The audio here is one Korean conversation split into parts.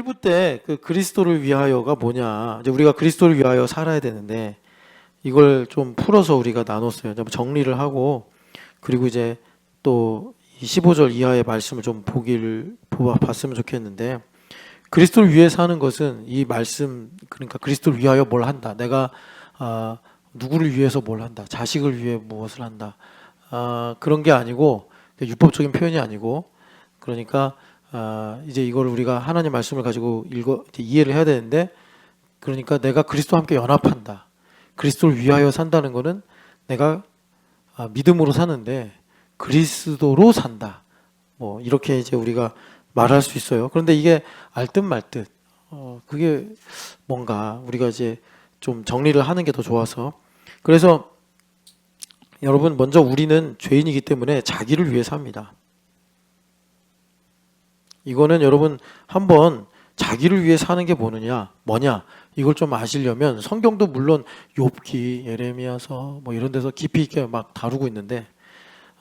1부 때 그 그리스도를 위하여가 뭐냐. 이제 우리가 그리스도를 위하여 살아야 되는데 이걸 좀 풀어서 우리가 나눴어요. 좀 정리를 하고 그리고 이제 또 15절 이하의 말씀을 좀 봤으면 좋겠는데 그리스도를 위해 사는 것은 이 말씀 그러니까 그리스도를 위하여 뭘 한다. 내가 누구를 위해서 뭘 한다. 자식을 위해 무엇을 한다. 그런 게 아니고 율법적인 표현이 아니고 그러니까 이제 이걸 우리가 하나님 말씀을 가지고 이해를 해야 되는데 그러니까 내가 그리스도와 함께 연합한다. 그리스도를 위하여 산다는 거는 내가 믿음으로 사는데 그리스도로 산다. 뭐 이렇게 이제 우리가 말할 수 있어요. 그런데 이게 알듯 말듯 그게 뭔가 우리가 이제 좀 정리를 하는 게 더 좋아서 그래서 여러분 먼저 우리는 죄인이기 때문에 자기를 위해 삽니다. 이거는 여러분 한번 자기를 위해 사는 게 뭐냐 이걸 좀 아시려면 성경도 물론 욥기, 예레미야서 뭐 이런 데서 깊이 있게 막 다루고 있는데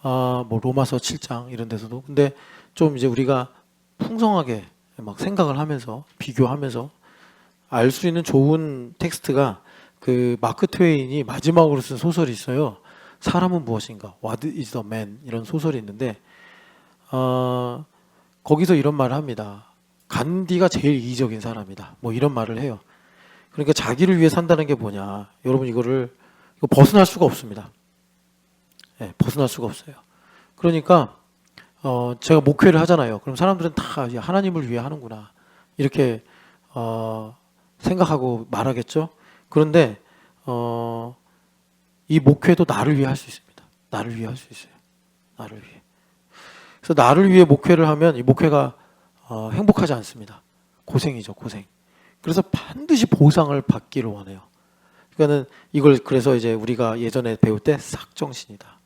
뭐 로마서 7장 이런 데서도 근데 좀 이제 우리가 풍성하게 막 생각을 하면서 비교하면서 알 수 있는 좋은 텍스트가 그 마크 트웨인이 마지막으로 쓴 소설이 있어요. 사람은 무엇인가? What is a man? 이런 소설이 있는데 거기서 이런 말을 합니다. 간디가 제일 이기적인 사람이다. 뭐 이런 말을 해요. 그러니까 자기를 위해 산다는 게 뭐냐? 여러분 이거 벗어날 수가 없습니다. 네, 벗어날 수가 없어요. 그러니까 제가 목회를 하잖아요. 그럼 사람들은 다 하나님을 위해 하는구나. 이렇게 생각하고 말하겠죠. 그런데 이 목회도 나를 위해 할 수 있습니다. 나를 위해 할 수 있어요. 나를 위해. 그래서 나를 위해 목회를 하면 이 목회가 행복하지 않습니다. 고생이죠, 고생. 그래서 반드시 보상을 받기를 원해요. 그러니까는 이걸 그래서 이제 우리가 예전에 배울 때 삭정신이다.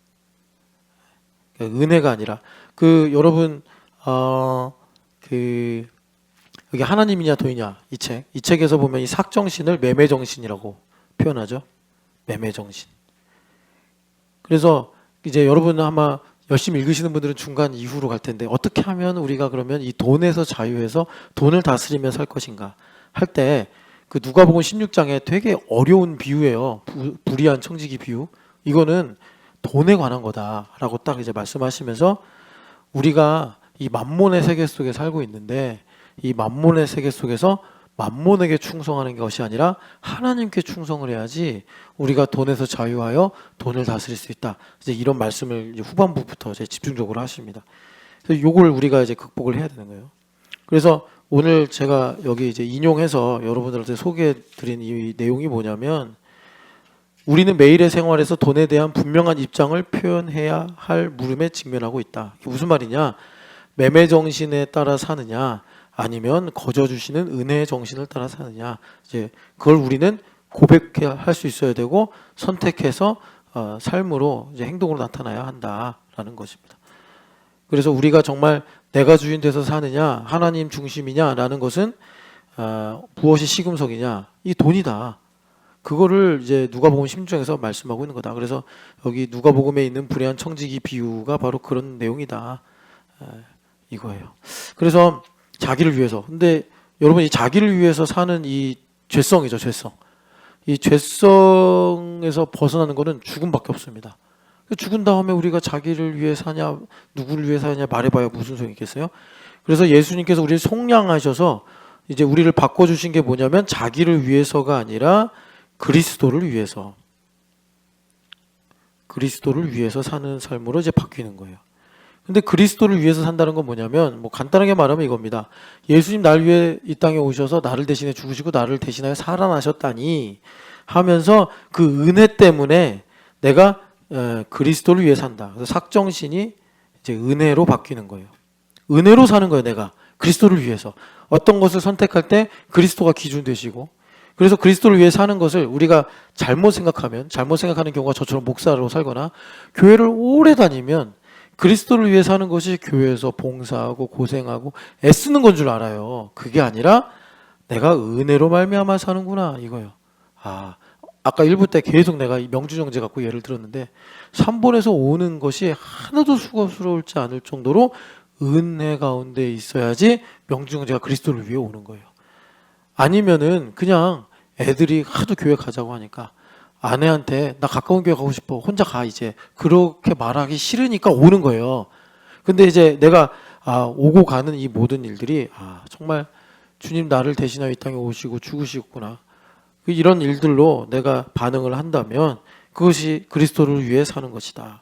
그러니까 은혜가 아니라 여러분 여기 하나님이냐 돈이냐 이 책에서 보면 이 삭정신을 매매정신이라고 표현하죠. 매매정신. 그래서 이제 여러분 아마 열심히 읽으시는 분들은 중간 이후로 갈 텐데 어떻게 하면 우리가 그러면 이 돈에서 자유해서 돈을 다스리며 살 것인가 할 때 그 누가복음 16장에 되게 어려운 비유예요. 불의한 청지기 비유. 이거는 돈에 관한 거다라고 딱 이제 말씀하시면서 우리가 이 만몬의 세계 속에 살고 있는데 이 만몬의 세계 속에서 만몬에게 충성하는 것이 아니라 하나님께 충성을 해야지 우리가 돈에서 자유하여 돈을 다스릴 수 있다. 이제 이런 말씀을 이제 후반부부터 이제 집중적으로 하십니다. 그래서 요걸 우리가 이제 극복을 해야 되는 거예요. 그래서 오늘 제가 여기 이제 인용해서 여러분들한테 소개해 드린 이 내용이 뭐냐면 우리는 매일의 생활에서 돈에 대한 분명한 입장을 표현해야 할 물음에 직면하고 있다. 이게 무슨 말이냐? 매매 정신에 따라 사느냐? 아니면 거저 주시는 은혜의 정신을 따라 사느냐. 이제 그걸 우리는 고백할 수 있어야 되고 선택해서 삶으로 이제 행동으로 나타나야 한다라는 것입니다. 그래서 우리가 정말 내가 주인 돼서 사느냐, 하나님 중심이냐라는 것은 무엇이 시금석이냐, 이 돈이다. 그거를 이제 누가복음 16장에서 말씀하고 있는 거다. 그래서 여기 누가복음에 있는 불의한 청지기 비유가 바로 그런 내용이다. 이거예요. 그래서 자기를 위해서. 근데 여러분 이 자기를 위해서 사는 이 죄성이죠, 죄성. 이 죄성에서 벗어나는 거는 죽음밖에 없습니다. 죽은 다음에 우리가 자기를 위해 사냐, 누구를 위해 사냐 말해봐야 무슨 소용이 있겠어요? 그래서 예수님께서 우리를 속량하셔서 이제 우리를 바꿔주신 게 뭐냐면 자기를 위해서가 아니라 그리스도를 위해서 사는 삶으로 이제 바뀌는 거예요. 근데 그리스도를 위해서 산다는 건 뭐냐면 뭐 간단하게 말하면 이겁니다. 예수님 날 위해 이 땅에 오셔서 나를 대신해 죽으시고 나를 대신하여 살아나셨다니 하면서 그 은혜 때문에 내가 그리스도를 위해 산다. 그래서 삭정신이 이제 은혜로 바뀌는 거예요. 은혜로 사는 거예요. 내가 그리스도를 위해서 어떤 것을 선택할 때 그리스도가 기준 되시고 그래서 그리스도를 위해 사는 것을 우리가 잘못 생각하는 경우가 저처럼 목사로 살거나 교회를 오래 다니면 그리스도를 위해 사는 것이 교회에서 봉사하고 고생하고 애쓰는 건 줄 알아요. 그게 아니라 내가 은혜로 말미암아 사는구나 이거예요. 아까 1부 때 계속 내가 명주정제 갖고 예를 들었는데 3번에서 오는 것이 하나도 수고스러울지 않을 정도로 은혜 가운데 있어야지 명중제가 그리스도를 위해 오는 거예요. 아니면은 그냥 애들이 하도 교회 가자고 하니까 아내한테 나 가까운 교회 가고 싶어 혼자 가 이제 그렇게 말하기 싫으니까 오는 거예요. 근데 이제 내가 오고 가는 이 모든 일들이 정말 주님 나를 대신하여 이 땅에 오시고 죽으시구나 이런 일들로 내가 반응을 한다면 그것이 그리스도를 위해 사는 것이다.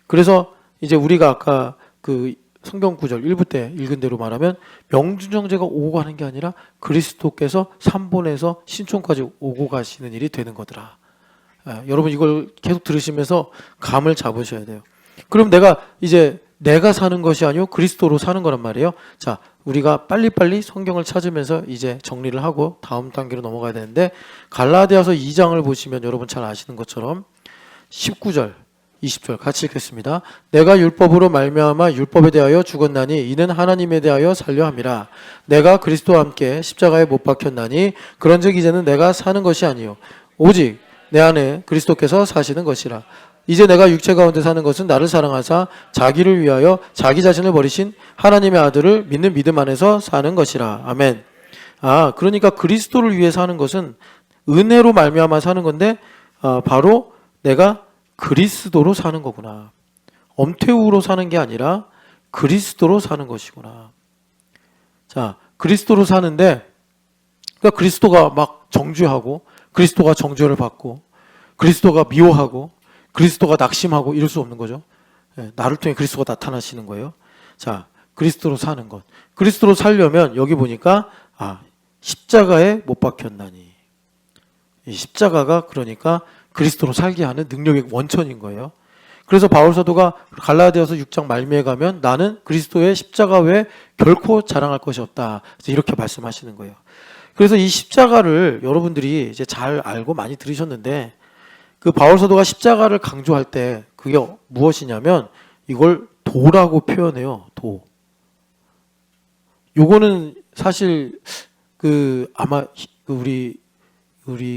그래서 이제 우리가 아까 그 성경 구절 1부 때 읽은 대로 말하면 명중정제가 오고 가는 게 아니라 그리스도께서 산본에서 신촌까지 오고 가시는 일이 되는 거더라. 여러분 이걸 계속 들으시면서 감을 잡으셔야 돼요. 그럼 내가 사는 것이 아니고 그리스도로 사는 거란 말이에요. 자, 우리가 빨리빨리 성경을 찾으면서 이제 정리를 하고 다음 단계로 넘어가야 되는데 갈라디아서 2장을 보시면 여러분 잘 아시는 것처럼 19절 20절 같이 읽겠습니다. 내가 율법으로 말미암아 율법에 대하여 죽었나니 이는 하나님에 대하여 살려 함이라. 내가 그리스도와 함께 십자가에 못 박혔나니 그런즉 이제는 내가 사는 것이 아니요 오직 내 안에 그리스도께서 사시는 것이라. 이제 내가 육체 가운데 사는 것은 나를 사랑하사 자기를 위하여 자기 자신을 버리신 하나님의 아들을 믿는 믿음 안에서 사는 것이라. 아멘. 그러니까 그리스도를 위해 사는 것은 은혜로 말미암아 사는 건데 바로 내가 그리스도로 사는 거구나. 엄태우로 사는 게 아니라 그리스도로 사는 것이구나. 자, 그리스도로 사는데 그러니까 그리스도가 막 정죄하고 그리스도가 정죄를 받고 그리스도가 미워하고 그리스도가 낙심하고 이럴 수 없는 거죠. 나를 통해 그리스도가 나타나시는 거예요. 자, 그리스도로 사는 것. 그리스도로 살려면 여기 보니까 십자가에 못 박혔나니. 이 십자가가 그러니까 그리스도로 살게 하는 능력의 원천인 거예요. 그래서 바울 사도가 갈라디아서 6장 말미에 가면 나는 그리스도의 십자가 외에 결코 자랑할 것이 없다. 이렇게 말씀하시는 거예요. 그래서 이 십자가를 여러분들이 이제 잘 알고 많이 들으셨는데 그 바울 사도가 십자가를 강조할 때 그게 무엇이냐면 이걸 도라고 표현해요. 도. 요거는 사실 아마 우리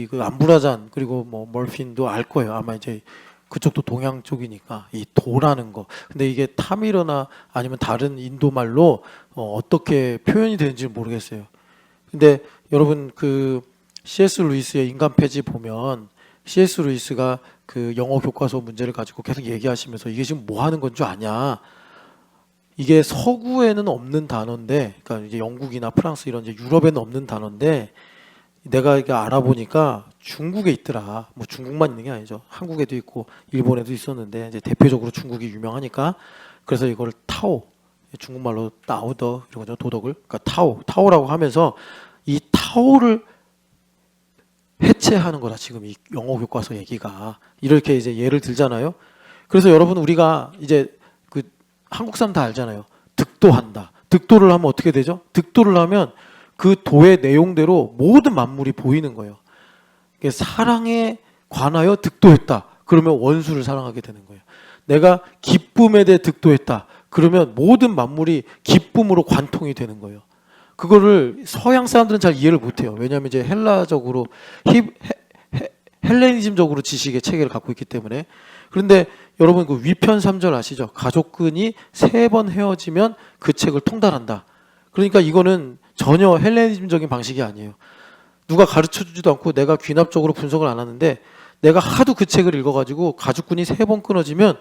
그 암브라잔 그리고 뭐 몰핀도 알 거예요. 아마 이제 그쪽도 동양 쪽이니까 이 도라는 거. 근데 이게 타미르나 아니면 다른 인도 말로 어떻게 표현이 되는지 모르겠어요. 근데 여러분 그 C.S. 루이스의 인간 폐지 보면 C.S. 루이스가 그 영어 교과서 문제를 가지고 계속 얘기하시면서 이게 지금 뭐 하는 건 줄 아냐? 이게 서구에는 없는 단어인데, 그러니까 이제 영국이나 프랑스 이런 이제 유럽에는 없는 단어인데. 내가 이게 알아보니까 중국에 있더라. 뭐 중국만 있는 게 아니죠. 한국에도 있고 일본에도 있었는데 이제 대표적으로 중국이 유명하니까 그래서 이걸 타오 중국말로 따오더 이런 거죠. 도덕을 그러니까 타오라고 하면서 이 타오를 해체하는 거다. 지금 이 영어 교과서 얘기가 이렇게 이제 예를 들잖아요. 그래서 여러분 우리가 이제 그 한국 사람 다 알잖아요. 득도한다. 득도를 하면 어떻게 되죠? 득도를 하면 그 도의 내용대로 모든 만물이 보이는 거예요. 사랑에 관하여 득도했다. 그러면 원수를 사랑하게 되는 거예요. 내가 기쁨에 대해 득도했다. 그러면 모든 만물이 기쁨으로 관통이 되는 거예요. 그거를 서양 사람들은 잘 이해를 못해요. 왜냐하면 이제 헬라적으로 헬레니즘적으로 지식의 체계를 갖고 있기 때문에. 그런데 여러분 그 위편 3절 아시죠? 가족끈이 3번 헤어지면 그 책을 통달한다. 그러니까 이거는 전혀 헬레니즘적인 방식이 아니에요. 누가 가르쳐주지도 않고 내가 귀납적으로 분석을 안 하는데 내가 하도 그 책을 읽어가지고 가죽끈이 3번 끊어지면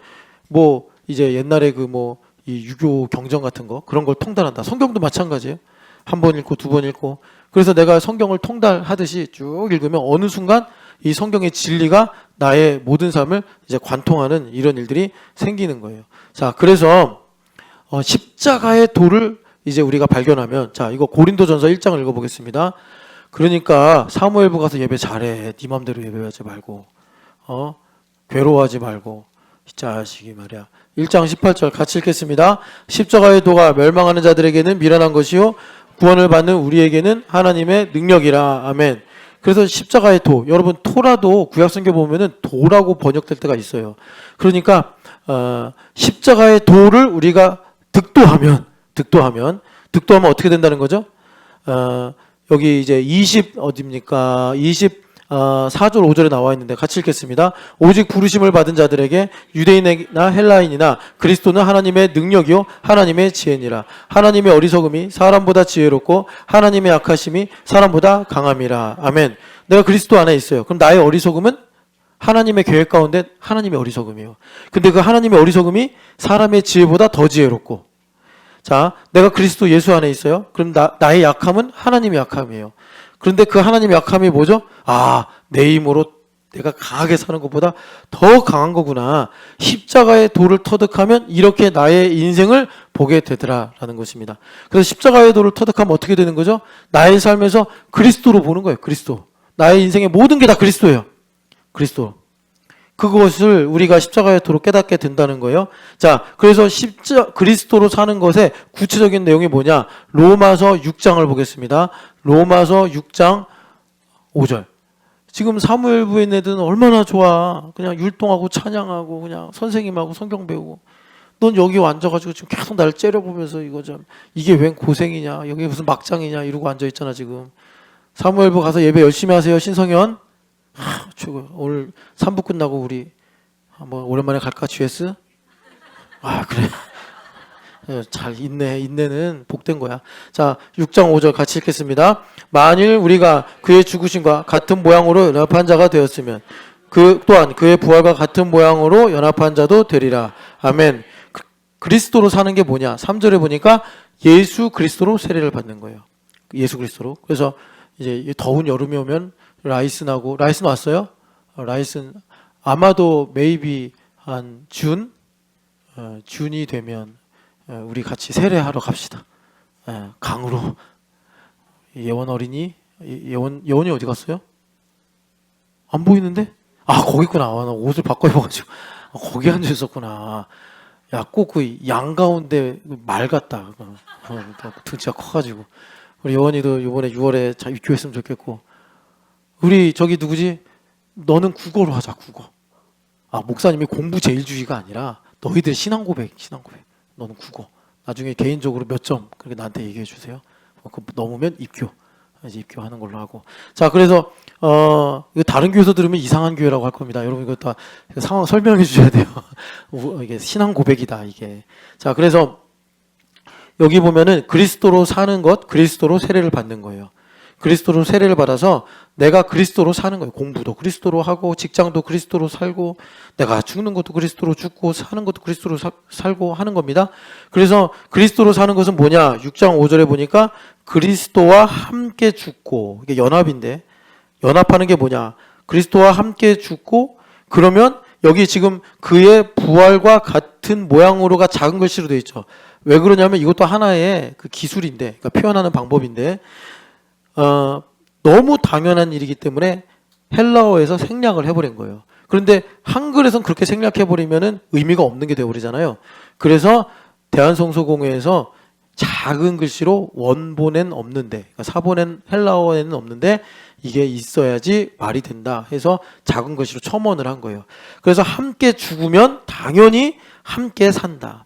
뭐 이제 옛날에 그 뭐 이 유교 경전 같은 거 그런 걸 통달한다. 성경도 마찬가지예요. 1번 읽고 2번 읽고 그래서 내가 성경을 통달하듯이 쭉 읽으면 어느 순간 이 성경의 진리가 나의 모든 삶을 이제 관통하는 이런 일들이 생기는 거예요. 자, 그래서 십자가의 도를 이제 우리가 발견하면 자 이거 고린도전서 1장을 읽어보겠습니다. 그러니까 사무엘부 가서 예배 잘해. 네 맘대로 예배하지 말고 괴로워하지 말고 자식이 말이야. 1장 18절 같이 읽겠습니다. 십자가의 도가 멸망하는 자들에게는 미련한 것이요 구원을 받는 우리에게는 하나님의 능력이라. 아멘. 그래서 십자가의 도 여러분 토라도 구약성경 보면은 도라고 번역될 때가 있어요. 그러니까 십자가의 도를 우리가 득도하면 어떻게 된다는 거죠? 여기 이제 20 어디입니까? 4절 5절에 나와 있는데 같이 읽겠습니다. 오직 부르심을 받은 자들에게 유대인이나 헬라인이나 그리스도는 하나님의 능력이요 하나님의 지혜니라. 하나님의 어리석음이 사람보다 지혜롭고 하나님의 약하심이 사람보다 강함이라. 아멘. 내가 그리스도 안에 있어요. 그럼 나의 어리석음은 하나님의 계획 가운데 하나님의 어리석음이에요. 근데 그 하나님의 어리석음이 사람의 지혜보다 더 지혜롭고, 자, 내가 그리스도 예수 안에 있어요. 그럼 나의 약함은 하나님의 약함이에요. 그런데 그 하나님의 약함이 뭐죠? 내 힘으로 내가 강하게 사는 것보다 더 강한 거구나. 십자가의 도를 터득하면 이렇게 나의 인생을 보게 되더라라는 것입니다. 그래서 십자가의 도를 터득하면 어떻게 되는 거죠? 나의 삶에서 그리스도로 보는 거예요. 그리스도. 나의 인생의 모든 게 다 그리스도예요. 그리스도. 그것을 우리가 십자가의 도로 깨닫게 된다는 거예요. 자, 그래서 그리스도로 사는 것의 구체적인 내용이 뭐냐? 로마서 6장을 보겠습니다. 로마서 6장 5절. 지금 사무엘부에 있는 애들은 얼마나 좋아. 그냥 율동하고 찬양하고 그냥 선생님하고 성경 배우고. 넌 여기 앉아가지고 지금 계속 나를 째려보면서 이게 웬 고생이냐. 여기 무슨 막장이냐 이러고 앉아있잖아 지금. 사무엘부 가서 예배 열심히 하세요. 신성현. 최고. 오늘 3부 끝나고 우리 한번 오랜만에 갈까 GS? 그래. 잘 있네. 인내는 복된 거야. 자, 6장 5절 같이 읽겠습니다. 만일 우리가 그의 죽으심과 같은 모양으로 연합한 자가 되었으면 또한 그의 부활과 같은 모양으로 연합한 자도 되리라. 아멘. 그리스도로 사는 게 뭐냐? 3절에 보니까 예수 그리스도로 세례를 받는 거예요. 예수 그리스도로. 그래서 이제 더운 여름이 오면 라이슨 왔어요? 라이슨 아마도 maybe 한 준이 되면 우리 같이 세례하러 갑시다. 강으로. 예원 어린이 예원이 어디 갔어요? 안 보이는데? 거기 있구나. 나 옷을 바꿔 입어가지고 거기 앉아 있었구나. 야, 꼭 그 양 가운데 말 같다. 등치가 커가지고. 우리 예원이도 이번에 6월에 잘 입교했으면 좋겠고. 우리 저기 누구지? 너는 국어로 하자. 국어. 목사님이 공부 제일주의가 아니라 너희들 신앙 고백. 너는 국어. 나중에 개인적으로 몇 점 그렇게 나한테 얘기해 주세요. 넘으면 입교. 이제 입교하는 걸로 하고. 자, 그래서 이거 다른 교회에서 들으면 이상한 교회라고 할 겁니다. 여러분 이거 다 상황 설명해 주셔야 돼요. 이게 신앙 고백이다 이게. 자, 그래서 여기 보면은 그리스도로 사는 것, 그리스도로 세례를 받는 거예요. 그리스도로 세례를 받아서 내가 그리스도로 사는 거예요. 공부도 그리스도로 하고 직장도 그리스도로 살고 내가 죽는 것도 그리스도로 죽고 사는 것도 그리스도로 살고 하는 겁니다. 그래서 그리스도로 사는 것은 뭐냐? 6장 5절에 보니까 그리스도와 함께 죽고, 이게 연합인데 연합하는 게 뭐냐? 그리스도와 함께 죽고, 그러면 여기 지금 그의 부활과 같은 모양으로가 작은 글씨로 되어 있죠. 왜 그러냐면 이것도 하나의 그 기술인데, 그러니까 표현하는 방법인데 너무 당연한 일이기 때문에 헬라어에서 생략을 해버린 거예요. 그런데 한글에선 그렇게 생략해버리면은 의미가 없는 게 되어버리잖아요. 그래서 대한성서공회에서 작은 글씨로 원본엔 없는데, 그러니까 사본엔 헬라어에는 없는데 이게 있어야지 말이 된다 해서 작은 글씨로 첨언을 한 거예요. 그래서 함께 죽으면 당연히 함께 산다.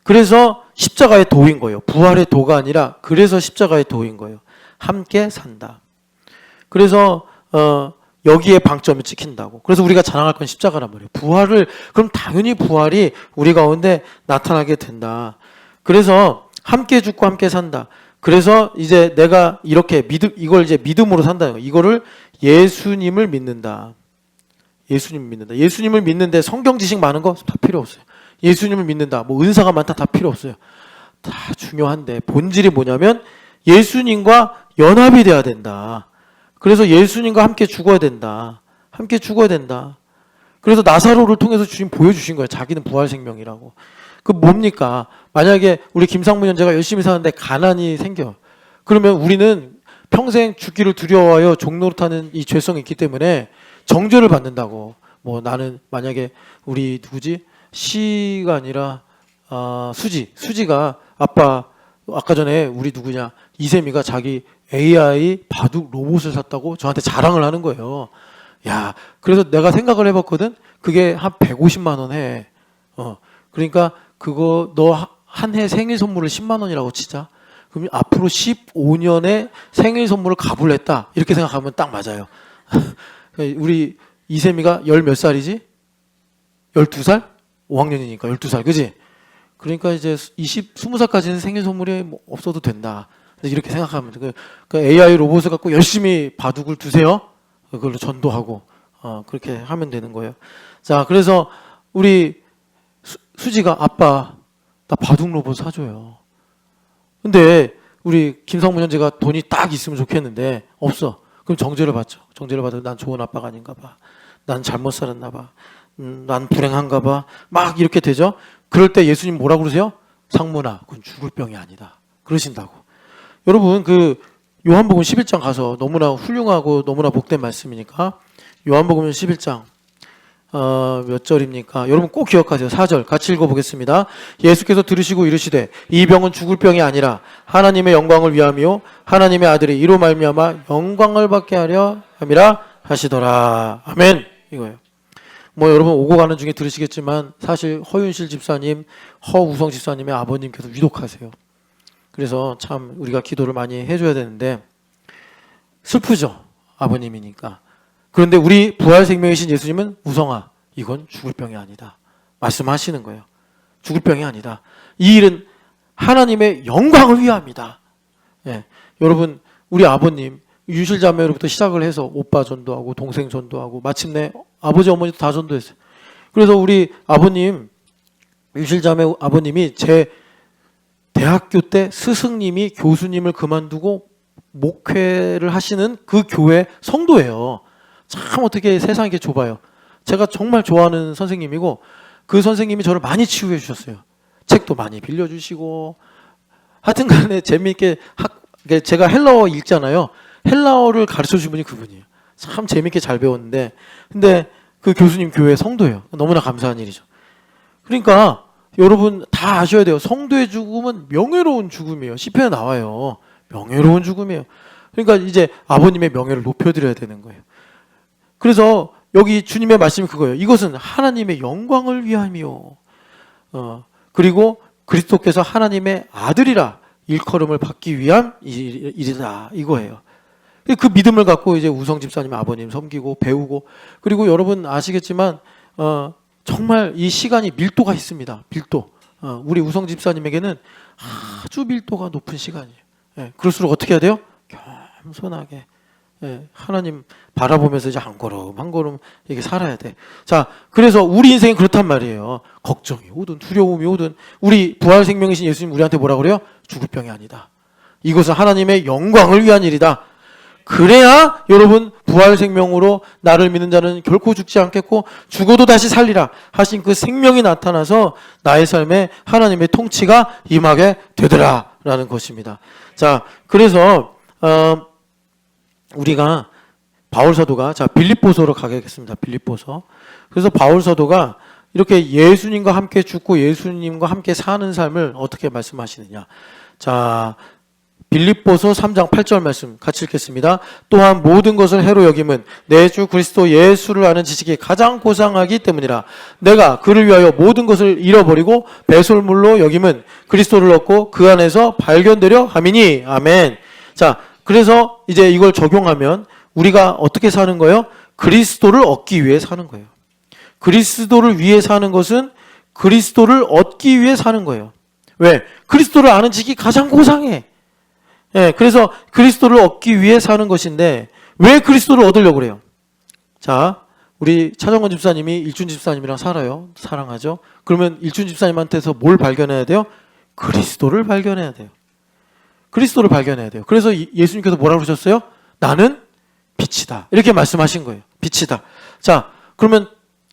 그래서 십자가의 도인 거예요. 부활의 도가 아니라 그래서 십자가의 도인 거예요. 함께 산다. 그래서 여기에 방점을 찍힌다고. 그래서 우리가 자랑할 건 십자가란 말이에요. 그럼 당연히 부활이 우리 가운데 나타나게 된다. 그래서 함께 죽고 함께 산다. 그래서 이제 내가 이렇게 이걸 이제 믿음으로 산다는 거예요. 이거를 예수님을 믿는다. 예수님을 믿는데 성경 지식 많은 거 다 필요 없어요. 예수님을 믿는다. 뭐 은사가 많다 다 필요 없어요. 다 중요한데 본질이 뭐냐면 예수님과 연합이 돼야 된다. 그래서 예수님과 함께 죽어야 된다. 함께 죽어야 된다. 그래서 나사로를 통해서 주님 보여주신 거예요. 자기는 부활 생명이라고. 그 뭡니까? 만약에 우리 김상문 형제가 열심히 사는데 가난이 생겨. 그러면 우리는 평생 죽기를 두려워하여 종노릇하는 이 죄성이 있기 때문에 정죄를 받는다고. 뭐 나는 만약에 우리 누구지? 시가 아니라 수지가 아까 전에 우리 누구냐? 이세미가 자기 AI 바둑 로봇을 샀다고 저한테 자랑을 하는 거예요. 야, 그래서 내가 생각을 해봤거든. 그게 한 150만 원 해. 그러니까 그거 너 한 해 생일 선물을 10만 원이라고 치자. 그럼 앞으로 15년에 생일 선물을 값을 냈다. 이렇게 생각하면 딱 맞아요. 우리 이세미가 열 몇 살이지? 12살? 5학년이니까 12살, 그지? 그러니까 이제 20살까지는 생일 선물이 뭐 없어도 된다. 이렇게 생각하면 돼. 그 AI 로봇을 갖고 열심히 바둑을 두세요. 그걸로 전도하고, 그렇게 하면 되는 거예요. 자, 그래서 우리 수지가 아빠, 나 바둑 로봇 사줘요. 근데 우리 김성문 형제가 돈이 딱 있으면 좋겠는데 없어. 그럼 정죄를 받죠. 정죄를 받아도 난 좋은 아빠가 아닌가 봐. 난 잘못 살았나 봐. 난 불행한가 봐. 막 이렇게 되죠. 그럴 때 예수님 뭐라고 그러세요? 상문아, 그건 죽을 병이 아니다. 그러신다고. 여러분 그 요한복음 11장 가서 너무나 훌륭하고 너무나 복된 말씀이니까 요한복음 11장 몇 절입니까? 여러분 꼭 기억하세요. 4절 같이 읽어보겠습니다. 예수께서 들으시고 이르시되 이 병은 죽을 병이 아니라 하나님의 영광을 위함이요 하나님의 아들이 이로 말미암아 영광을 받게 하려 함이라 하시더라. 아멘. 이거예요. 뭐 여러분 오고 가는 중에 들으시겠지만 사실 허윤실 집사님, 허우성 집사님의 아버님께서 위독하세요. 그래서 참 우리가 기도를 많이 해줘야 되는데 슬프죠. 아버님이니까. 그런데 우리 부활생명이신 예수님은 우성아, 이건 죽을 병이 아니다. 말씀하시는 거예요. 죽을 병이 아니다. 이 일은 하나님의 영광을 위함이다. 예. 여러분 우리 아버님 유실자매로부터 시작을 해서 오빠 전도하고 동생 전도하고 마침내 아버지 어머니도 다 전도했어요. 그래서 우리 아버님 유실자매 아버님이 제 대학교 때 스승님이 교수님을 그만두고 목회를 하시는 그 교회 성도예요. 참 어떻게 세상이 이렇게 좁아요. 제가 정말 좋아하는 선생님이고 그 선생님이 저를 많이 치유해 주셨어요. 책도 많이 빌려주시고 하여튼 간에 재미있게 제가 헬라어 읽잖아요. 헬라어를 가르쳐 준 분이 그분이에요. 참 재미있게 잘 배웠는데 근데 그 교수님 교회 성도예요. 너무나 감사한 일이죠. 그러니까 여러분 다 아셔야 돼요. 성도의 죽음은 명예로운 죽음이에요. 시편에 나와요. 명예로운 죽음이에요. 그러니까 이제 아버님의 명예를 높여드려야 되는 거예요. 그래서 여기 주님의 말씀이 그거예요. 이것은 하나님의 영광을 위함이요. 그리고 그리스도께서 하나님의 아들이라 일컬음을 받기 위한 일이다. 이거예요. 그 믿음을 갖고 이제 우성 집사님 아버님 섬기고 배우고 그리고 여러분 아시겠지만 정말 이 시간이 밀도가 있습니다. 밀도. 우리 우성 집사님에게는 아주 밀도가 높은 시간이에요. 예, 그럴수록 어떻게 해야 돼요? 겸손하게. 예, 하나님 바라보면서 이제 한 걸음 한 걸음 이렇게 살아야 돼. 자, 그래서 우리 인생이 그렇단 말이에요. 걱정이 오든 두려움이 오든 우리 부활 생명이신 예수님 우리한테 뭐라 그래요? 죽을 병이 아니다. 이것은 하나님의 영광을 위한 일이다. 그래야 여러분 부활 생명으로 나를 믿는 자는 결코 죽지 않겠고 죽어도 다시 살리라 하신 그 생명이 나타나서 나의 삶에 하나님의 통치가 임하게 되더라라는 것입니다. 자, 그래서 우리가 바울 사도가 자 빌립보서로 가겠습니다. 빌립보서. 그래서 바울 사도가 이렇게 예수님과 함께 죽고 예수님과 함께 사는 삶을 어떻게 말씀하시느냐. 자, 빌립보서 3장 8절 말씀 같이 읽겠습니다. 또한 모든 것을 해로 여김은 내 주 그리스도 예수를 아는 지식이 가장 고상하기 때문이라. 내가 그를 위하여 모든 것을 잃어버리고 배설물로 여김은 그리스도를 얻고 그 안에서 발견되려 함이니. 아멘. 자, 그래서 이제 이걸 적용하면 우리가 어떻게 사는 거예요? 그리스도를 얻기 위해 사는 거예요. 그리스도를 위해 사는 것은 그리스도를 얻기 위해 사는 거예요. 왜? 그리스도를 아는 지식이 가장 고상해. 예, 그래서 그리스도를 얻기 위해 사는 것인데 왜 그리스도를 얻으려고 그래요? 자, 우리 차정원 집사님이 일준 집사님이랑 살아요. 사랑하죠. 그러면 일준 집사님한테서 뭘 발견해야 돼요? 그리스도를 발견해야 돼요. 그리스도를 발견해야 돼요. 그래서 예수님께서 뭐라고 그러셨어요? 나는 빛이다. 이렇게 말씀하신 거예요. 빛이다. 자, 그러면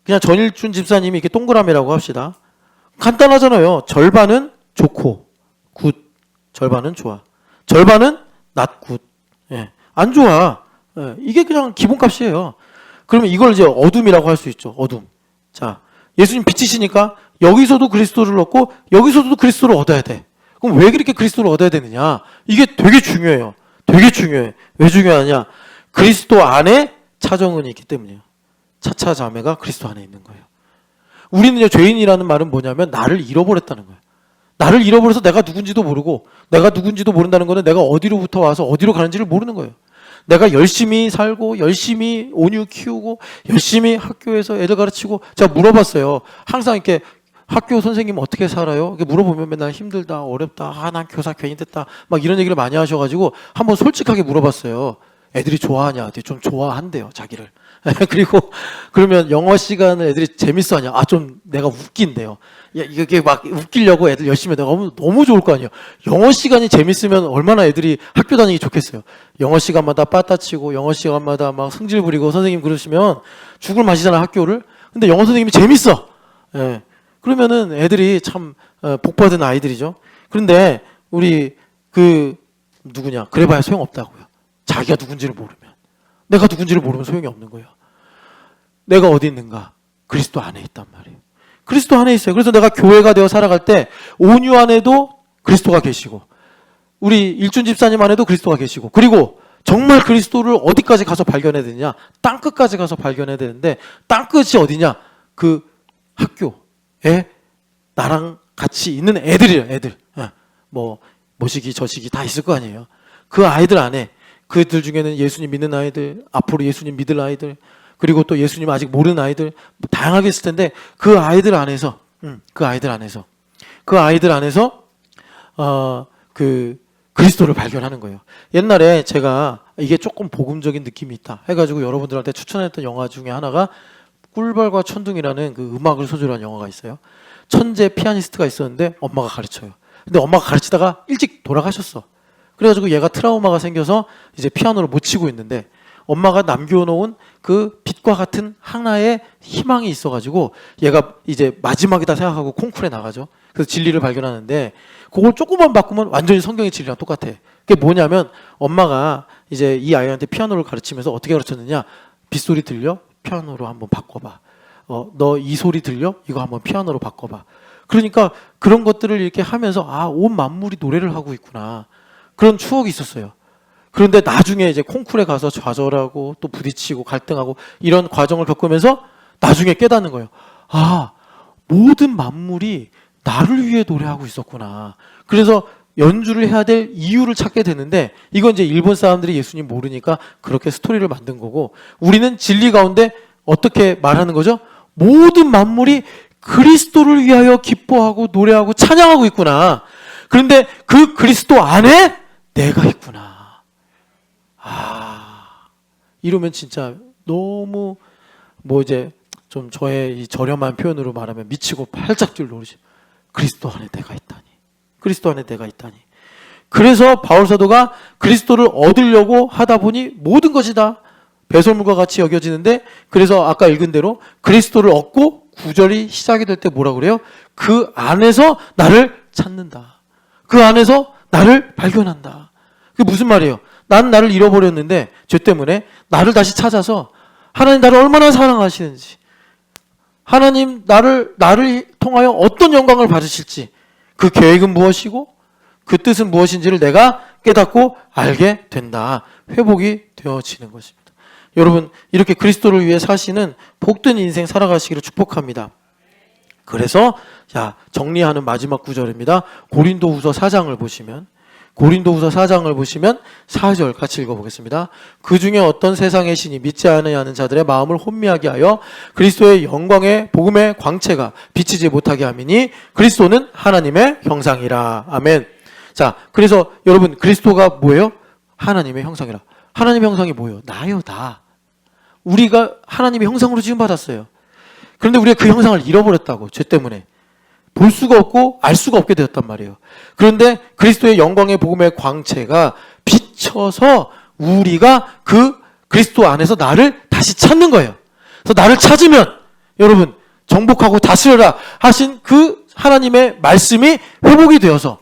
그냥 전일준 집사님이 이렇게 동그라미라고 합시다. 간단하잖아요. 절반은 좋고 굿, 절반은 좋아. 절반은 not good. 예, 안 좋아. 예, 이게 그냥 기본값이에요. 그러면 이걸 이제 어둠이라고 할 수 있죠. 어둠. 자, 예수님 빛이시니까 여기서도 그리스도를 얻고 여기서도 그리스도를 얻어야 돼. 그럼 왜 그렇게 그리스도를 얻어야 되느냐? 이게 되게 중요해요. 되게 중요해. 왜 중요하냐? 그리스도 안에 차정은이 있기 때문이에요. 차차 자매가 그리스도 안에 있는 거예요. 우리는 죄인이라는 말은 뭐냐면 나를 잃어버렸다는 거예요. 나를 잃어버려서 내가 누군지도 모르고 내가 누군지도 모른다는 거는 내가 어디로부터 와서 어디로 가는지를 모르는 거예요. 내가 열심히 살고 열심히 온유 키우고 열심히 학교에서 애들 가르치고 제가 물어봤어요. 항상 이렇게 학교 선생님 어떻게 살아요? 이렇게 물어보면 맨날 힘들다, 어렵다, 난 교사 괜히 됐다 막 이런 얘기를 많이 하셔가지고 한번 솔직하게 물어봤어요. 애들이 좋아하냐? 애들이 좀 좋아한대요, 자기를. 그리고 그러면 영어 시간을 애들이 재밌어 하냐? 좀 내가 웃긴대요. 이게 막 웃기려고 애들 열심히 해도 너무 좋을 거 아니에요. 영어 시간이 재밌으면 얼마나 애들이 학교 다니기 좋겠어요. 영어 시간마다 빠따치고 영어 시간마다 막 승질 부리고 선생님 그러시면 죽을 맛이잖아, 학교를. 근데 영어 선생님이 재밌어. 예. 그러면은 애들이 참 복받은 아이들이죠. 그런데 우리 누구냐? 그래봐야 소용없다고요. 자기가 누군지를 모르면. 내가 누군지를 모르면 소용이 없는 거예요. 내가 어디 있는가? 그리스도 안에 있단 말이에요. 그리스도 안에 있어요. 그래서 내가 교회가 되어 살아갈 때 온유 안에도 그리스도가 계시고 우리 일준 집사님 안에도 그리스도가 계시고 그리고 정말 그리스도를 어디까지 가서 발견해야 되느냐? 땅끝까지 가서 발견해야 되는데 땅끝이 어디냐? 그 학교에 나랑 같이 있는 애들이에요. 애들. 뭐 모시기 저시기 다 있을 거 아니에요. 그 아이들 안에 그들 중에는 예수님 믿는 아이들, 앞으로 예수님 믿을 아이들, 그리고 또 예수님 아직 모르는 아이들 다양하게 있을 텐데 그 아이들 안에서 그리스도를 발견하는 거예요. 옛날에 제가 이게 조금 복음적인 느낌이 있다 해가지고 여러분들한테 추천했던 영화 중에 하나가 꿀벌과 천둥이라는 그 음악을 소재로 한 영화가 있어요. 천재 피아니스트가 있었는데 엄마가 가르쳐요. 근데 엄마가 가르치다가 일찍 돌아가셨어. 그래가지고 얘가 트라우마가 생겨서 이제 피아노를 못 치고 있는데 엄마가 남겨놓은 그 빛과 같은 하나의 희망이 있어가지고 얘가 이제 마지막이다 생각하고 콩쿠르에 나가죠. 그래서 진리를 발견하는데 그걸 조금만 바꾸면 완전히 성경의 진리랑 똑같아. 그게 뭐냐면 엄마가 이제 이 아이한테 피아노를 가르치면서 어떻게 가르쳤느냐? 빗소리 들려? 피아노로 한번 바꿔봐. 너 이 소리 들려? 이거 한번 피아노로 바꿔봐. 그러니까 그런 것들을 이렇게 하면서 온 만물이 노래를 하고 있구나. 그런 추억이 있었어요. 그런데 나중에 이제 콩쿠르에 가서 좌절하고 또 부딪히고 갈등하고 이런 과정을 겪으면서 나중에 깨닫는 거예요. 모든 만물이 나를 위해 노래하고 있었구나. 그래서 연주를 해야 될 이유를 찾게 되는데 이건 이제 일본 사람들이 예수님 모르니까 그렇게 스토리를 만든 거고 우리는 진리 가운데 어떻게 말하는 거죠? 모든 만물이 그리스도를 위하여 기뻐하고 노래하고 찬양하고 있구나. 그런데 그 그리스도 안에 내가 있구나. 이러면 진짜 너무 이제 좀 저의 이 저렴한 표현으로 말하면 미치고 팔짝줄 노르지. 그리스도 안에 내가 있다니. 그리스도 안에 내가 있다니. 그래서 바울 사도가 그리스도를 얻으려고 하다 보니 모든 것이 다 배설물과 같이 여겨지는데 그래서 아까 읽은 대로 그리스도를 얻고 구절이 시작이 될 때 뭐라 그래요? 그 안에서 나를 찾는다. 그 안에서 나를 발견한다. 그게 무슨 말이에요? 난 나를 잃어버렸는데 죄 때문에 나를 다시 찾아서 하나님 나를 얼마나 사랑하시는지 하나님 나를 통하여 어떤 영광을 받으실지 그 계획은 무엇이고 그 뜻은 무엇인지를 내가 깨닫고 알게 된다. 회복이 되어지는 것입니다. 여러분 이렇게 그리스도를 위해 사시는 복된 인생 살아가시기를 축복합니다. 그래서 정리하는 마지막 구절입니다. 고린도후서 4장을 보시면 4절 같이 읽어보겠습니다. 그 중에 어떤 세상의 신이 믿지 않으려는 자들의 마음을 혼미하게 하여 그리스도의 영광의 복음의 광채가 비치지 못하게 함이니 그리스도는 하나님의 형상이라. 아멘. 자, 그래서 여러분 그리스도가 뭐예요? 하나님의 형상이라. 하나님의 형상이 뭐예요? 나요, 나. 우리가 하나님의 형상으로 지음받았어요. 그런데 우리가 그 형상을 잃어버렸다고, 죄 때문에. 볼 수가 없고 알 수가 없게 되었단 말이에요. 그런데 그리스도의 영광의 복음의 광채가 비쳐서 우리가 그 그리스도 안에서 나를 다시 찾는 거예요. 그래서 나를 찾으면 여러분 정복하고 다스려라 하신 그 하나님의 말씀이 회복이 되어서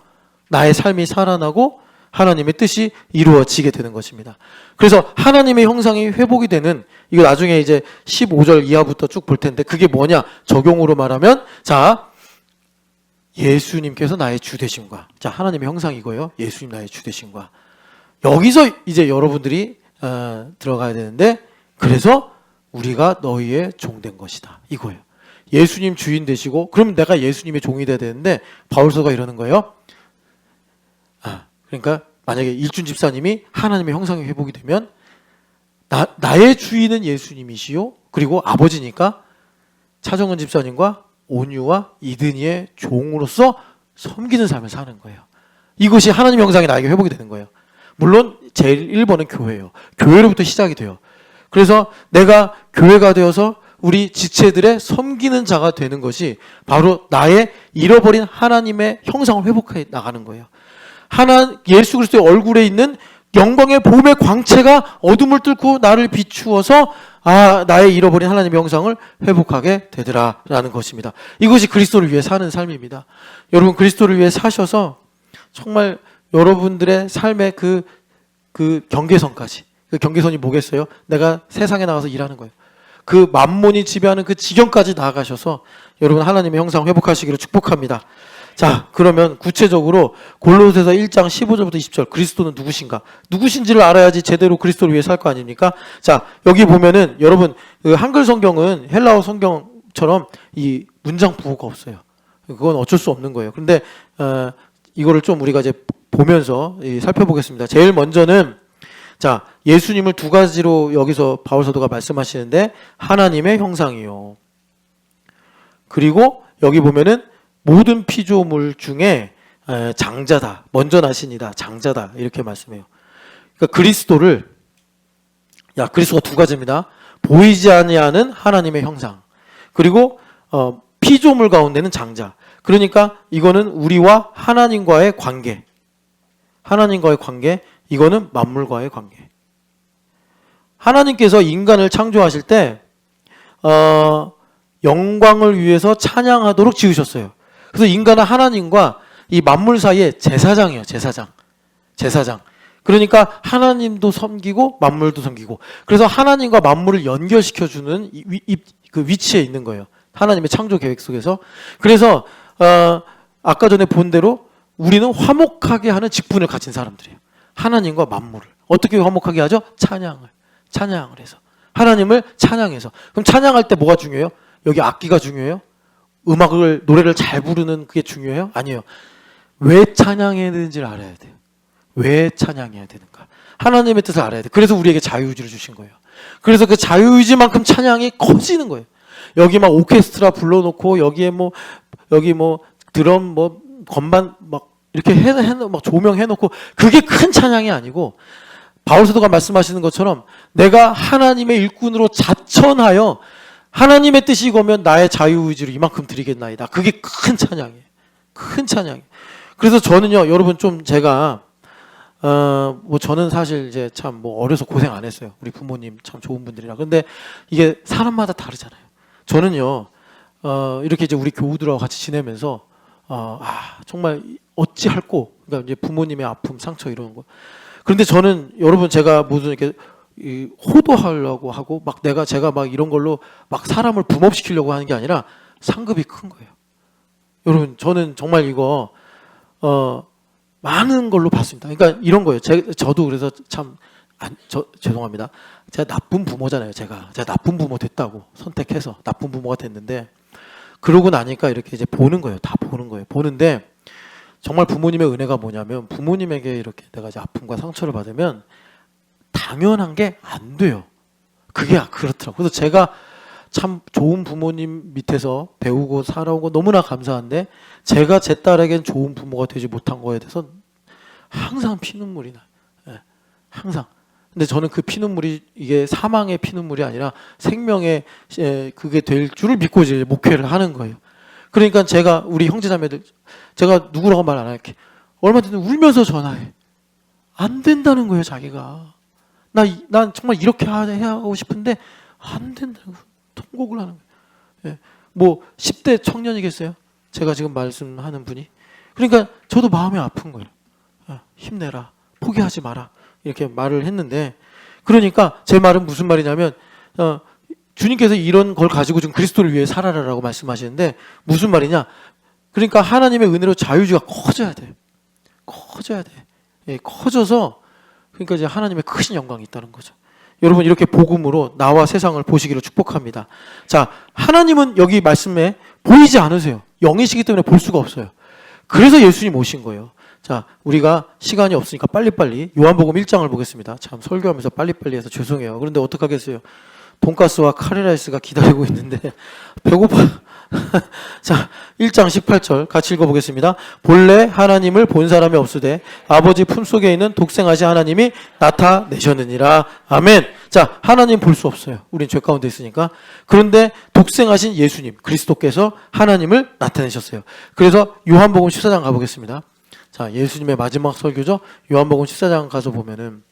나의 삶이 살아나고 하나님의 뜻이 이루어지게 되는 것입니다. 그래서 하나님의 형상이 회복이 되는, 이거 나중에 이제 15절 이하부터 쭉 볼 텐데 그게 뭐냐? 적용으로 말하면 예수님께서 나의 주 되심과, 하나님의 형상이고요. 예수님 나의 주 되심과. 여기서 이제 여러분들이 들어가야 되는데, 그래서 우리가 너희의 종된 것이다. 이거예요. 예수님 주인 되시고, 그럼 내가 예수님의 종이 돼야 되는데, 바울서가 이러는 거예요. 그러니까 만약에 일준 집사님이 하나님의 형상이 회복이 되면 나의 주인은 예수님이시요. 그리고 아버지니까 차정은 집사님과 온유와 이든이의 종으로서 섬기는 삶을 사는 거예요. 이것이 하나님의 형상이 나에게 회복이 되는 거예요. 물론 제일 1번은 교회예요. 교회로부터 시작이 돼요. 그래서 내가 교회가 되어서 우리 지체들의 섬기는 자가 되는 것이 바로 나의 잃어버린 하나님의 형상을 회복해 나가는 거예요. 예수 그리스도의 얼굴에 있는 영광의 봄의 광채가 어둠을 뚫고 나를 비추어서 나의 잃어버린 하나님의 형상을 회복하게 되더라라는 것입니다. 이것이 그리스도를 위해 사는 삶입니다. 여러분 그리스도를 위해 사셔서 정말 여러분들의 삶의 그 경계선까지, 그 경계선이 뭐겠어요? 내가 세상에 나가서 일하는 거예요. 그 만몬이 지배하는 그 지경까지 나아가셔서 여러분 하나님의 형상 회복하시기를 축복합니다. 자, 그러면 구체적으로 골로새서 1장 15절부터 20절 그리스도는 누구신가? 누구신지를 알아야지 제대로 그리스도를 위해 살 거 아닙니까? 자, 여기 보면은 여러분 그 한글 성경은 헬라어 성경처럼 이 문장 부호가 없어요. 그건 어쩔 수 없는 거예요. 그런데 이거를 좀 우리가 이제 보면서 살펴보겠습니다. 제일 먼저는 자, 예수님을 두 가지로 여기서 바울 사도가 말씀하시는데 하나님의 형상이요. 그리고 여기 보면은 모든 피조물 중에 장자다. 먼저 나신이다. 장자다. 이렇게 말씀해요. 그러니까 그리스도가 두 가지입니다. 보이지 아니하는 하나님의 형상. 그리고 피조물 가운데는 장자. 그러니까 이거는 우리와 하나님과의 관계. 이거는 만물과의 관계. 하나님께서 인간을 창조하실 때 영광을 위해서 찬양하도록 지으셨어요. 그래서 인간은 하나님과 이 만물 사이에 제사장이에요. 제사장. 그러니까 하나님도 섬기고 만물도 섬기고. 그래서 하나님과 만물을 연결시켜주는 그 위치에 있는 거예요. 하나님의 창조 계획 속에서. 그래서 아까 전에 본 대로 우리는 화목하게 하는 직분을 가진 사람들이에요. 하나님과 만물을. 어떻게 화목하게 하죠? 찬양을 해서. 하나님을 찬양해서. 그럼 찬양할 때 뭐가 중요해요? 여기 악기가 중요해요? 노래를 잘 부르는 그게 중요해요? 아니에요. 왜 찬양해야 되는지를 알아야 돼요. 왜 찬양해야 되는가? 하나님의 뜻을 알아야 돼요. 그래서 우리에게 자유의지를 주신 거예요. 그래서 그 자유의지만큼 찬양이 커지는 거예요. 여기 막 오케스트라 불러놓고 여기 드럼 건반 막 이렇게 막 조명해놓고 그게 큰 찬양이 아니고 바울 사도가 말씀하시는 것처럼 내가 하나님의 일꾼으로 자천하여 하나님의 뜻이 이거면 나의 자유의지로 이만큼 드리겠나이다. 그게 큰 찬양이에요. 큰 찬양이에요. 그래서 저는요, 여러분 좀 제가 저는 사실 이제 참 어려서 고생 안 했어요. 우리 부모님 참 좋은 분들이라. 근데 이게 사람마다 다르잖아요. 저는요, 이렇게 이제 우리 교우들하고 같이 지내면서 정말 어찌할꼬. 그러니까 이제 부모님의 아픔, 상처 이런 거. 그런데 저는 여러분 제가 무슨 이렇게 호도하려고 하고 제가 막 이런 걸로 막 사람을 붐업시키려고 하는 게 아니라 상급이 큰 거예요. 여러분 저는 정말 이거 많은 걸로 봤습니다. 그러니까 이런 거예요. 저도 그래서 죄송합니다. 제가 나쁜 부모잖아요. 제가 나쁜 부모 됐다고 선택해서 나쁜 부모가 됐는데 그러고 나니까 이렇게 이제 보는 거예요. 다 보는 거예요. 보는데 정말 부모님의 은혜가 뭐냐면 부모님에게 이렇게 내가 이제 아픔과 상처를 받으면 당연한 게 안 돼요. 그게 그렇더라고요. 그래서 제가 참 좋은 부모님 밑에서 배우고 살아온 거 너무나 감사한데 제가 제 딸에겐 좋은 부모가 되지 못한 거에 대해서 항상 피눈물이 나요. 네, 항상. 근데 저는 그 피눈물이 이게 사망의 피눈물이 아니라 생명의 그게 될 줄을 믿고 이제 목회를 하는 거예요. 그러니까 제가 우리 형제자매들 제가 누구라고 말 안 할게. 얼마 전에 울면서 전화해. 안 된다는 거예요, 자기가. 난 정말 이렇게 하고 싶은데 안 된다는 거예요. 통곡을 하는 거예요. 예. 10대 청년이겠어요? 제가 지금 말씀하는 분이. 그러니까 저도 마음이 아픈 거예요. 힘내라. 포기하지 마라. 이렇게 말을 했는데 그러니까 제 말은 무슨 말이냐면 주님께서 이런 걸 가지고 지금 그리스도를 위해 살아라라고 말씀하시는데 무슨 말이냐? 그러니까 하나님의 은혜로 자유주의가 커져야 돼요. 커져야 돼. 예, 커져서 그러니까 이제 하나님의 크신 영광이 있다는 거죠. 여러분 이렇게 복음으로 나와 세상을 보시기를 축복합니다. 자, 하나님은 여기 말씀에 보이지 않으세요. 영이시기 때문에 볼 수가 없어요. 그래서 예수님 오신 거예요. 자, 우리가 시간이 없으니까 빨리빨리 요한복음 1장을 보겠습니다. 참 설교하면서 빨리빨리 해서 죄송해요. 그런데 어떡하겠어요. 돈가스와 카레라이스가 기다리고 있는데 배고파. 자, 1장 18절 같이 읽어보겠습니다. 본래 하나님을 본 사람이 없으되 아버지 품속에 있는 독생하신 하나님이 나타내셨느니라. 아멘. 자, 하나님 볼 수 없어요. 우린 죄 가운데 있으니까. 그런데 독생하신 예수님 그리스도께서 하나님을 나타내셨어요. 그래서 요한복음 14장 가보겠습니다. 자, 예수님의 마지막 설교죠. 요한복음 14장 가서 보면은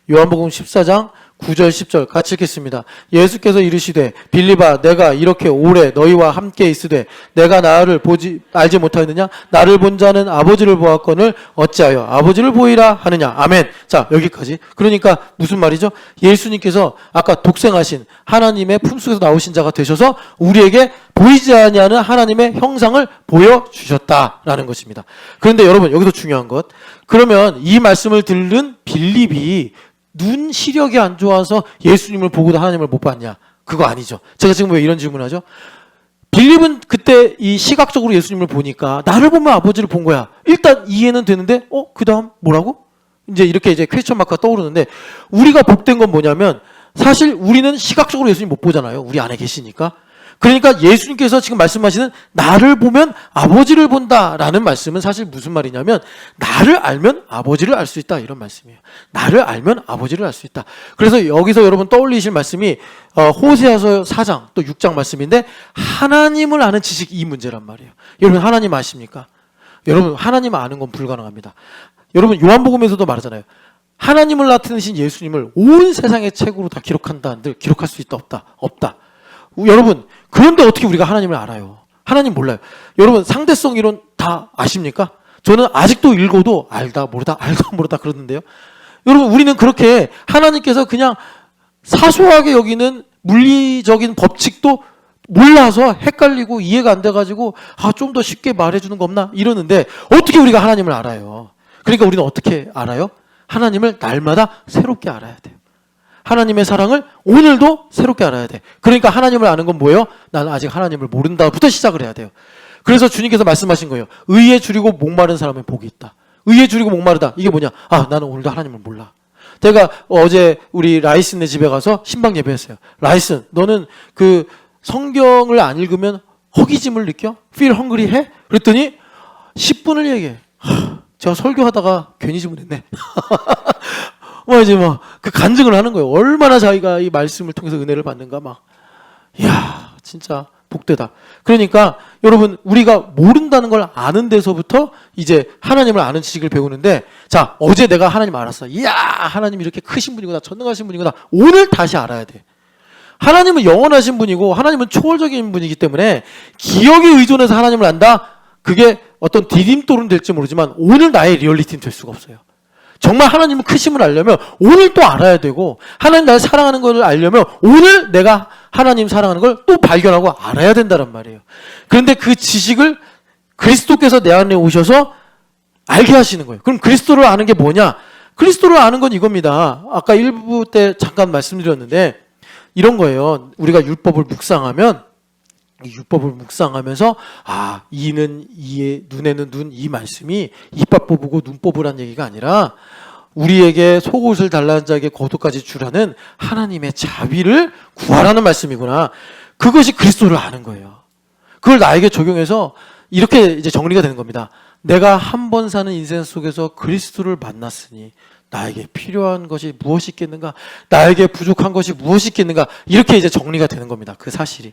요한복음 14장 9절 10절 같이 읽겠습니다. 예수께서 이르시되 빌립아 내가 이렇게 오래 너희와 함께 있으되 내가 나를 알지 못하였느냐? 나를 본 자는 아버지를 보았거늘 어찌하여 아버지를 보이라 하느냐? 아멘. 자, 여기까지. 그러니까 무슨 말이죠? 예수님께서 아까 독생하신 하나님의 품속에서 나오신 자가 되셔서 우리에게 보이지 아니하는 하나님의 형상을 보여주셨다라는 것입니다. 그런데 여러분 여기서 중요한 것, 그러면 이 말씀을 들은 빌립이 눈 시력이 안 좋아서 예수님을 보고도 하나님을 못 봤냐? 그거 아니죠. 제가 지금 왜 이런 질문을 하죠? 빌립은 그때 이 시각적으로 예수님을 보니까 나를 보면 아버지를 본 거야. 일단 이해는 되는데 그 다음 뭐라고? 이제 퀘스천 마크가 떠오르는데, 우리가 복된 건 뭐냐면 사실 우리는 시각적으로 예수님 못 보잖아요. 우리 안에 계시니까. 그러니까 예수님께서 지금 말씀하시는 나를 보면 아버지를 본다라는 말씀은 사실 무슨 말이냐면 나를 알면 아버지를 알 수 있다, 이런 말씀이에요. 나를 알면 아버지를 알 수 있다. 그래서 여기서 여러분 떠올리실 말씀이 호세아서 4장 또 6장 말씀인데, 하나님을 아는 지식, 이 문제란 말이에요. 여러분 하나님 아십니까? 여러분 하나님 아는 건 불가능합니다. 여러분 요한복음에서도 말하잖아요. 하나님을 나타내신 예수님을 온 세상의 책으로 다 기록한다 한들 기록할 수 있다 없다. 여러분, 그런데 어떻게 우리가 하나님을 알아요? 하나님 몰라요. 여러분 상대성 이론 다 아십니까? 저는 아직도 읽어도 알다 모르다 그러는데요. 여러분 우리는 그렇게 하나님께서 그냥 사소하게 여기는 물리적인 법칙도 몰라서 헷갈리고 이해가 안 돼가지고 좀 더 쉽게 말해주는 거 없나 이러는데, 어떻게 우리가 하나님을 알아요? 그러니까 우리는 어떻게 알아요? 하나님을 날마다 새롭게 알아야 돼요. 하나님의 사랑을 오늘도 새롭게 알아야 돼. 그러니까 하나님을 아는 건 뭐예요? 나는 아직 하나님을 모른다부터 시작을 해야 돼요. 그래서 주님께서 말씀하신 거예요. 의에 줄이고 목마른 사람은 복이 있다. 의에 줄이고 목마르다. 이게 뭐냐? 나는 오늘도 하나님을 몰라. 제가 어제 우리 라이슨네 집에 가서 신방 예배했어요. 라이슨, 너는 그 성경을 안 읽으면 허기짐을 느껴? Feel hungry 해? 그랬더니 10분을 얘기해. 제가 설교하다가 괜히 질문했네. 이제 그 간증을 하는 거예요. 얼마나 자기가 이 말씀을 통해서 은혜를 받는가 이야, 진짜 복되다. 그러니까 여러분 우리가 모른다는 걸 아는 데서부터 이제 하나님을 아는 지식을 배우는데, 자, 어제 내가 하나님 알았어. 이야, 하나님 이렇게 크신 분이구나, 전능하신 분이구나. 오늘 다시 알아야 돼. 하나님은 영원하신 분이고 하나님은 초월적인 분이기 때문에 기억에 의존해서 하나님을 안다? 그게 어떤 디딤돌은 될지 모르지만 오늘 나의 리얼리티는 될 수가 없어요. 정말 하나님은 크심을 알려면 오늘 또 알아야 되고, 하나님 나를 사랑하는 걸 알려면 오늘 내가 하나님 사랑하는 걸 또 발견하고 알아야 된다는 말이에요. 그런데 그 지식을 그리스도께서 내 안에 오셔서 알게 하시는 거예요. 그럼 그리스도를 아는 게 뭐냐? 그리스도를 아는 건 이겁니다. 아까 1부 때 잠깐 말씀드렸는데 이런 거예요. 우리가 율법을 묵상하면, 이 율법을 묵상하면서 이는 이에, 눈에는 눈, 이 말씀이 이빨 뽑으고 눈 뽑으란 얘기가 아니라 우리에게 속옷을 달라는 자에게 겉옷까지 주라는 하나님의 자비를 구하라는 말씀이구나. 그것이 그리스도를 아는 거예요. 그걸 나에게 적용해서 이렇게 이제 정리가 되는 겁니다. 내가 한 번 사는 인생 속에서 그리스도를 만났으니 나에게 필요한 것이 무엇이 있겠는가? 나에게 부족한 것이 무엇이 있겠는가? 이렇게 이제 정리가 되는 겁니다. 그 사실이.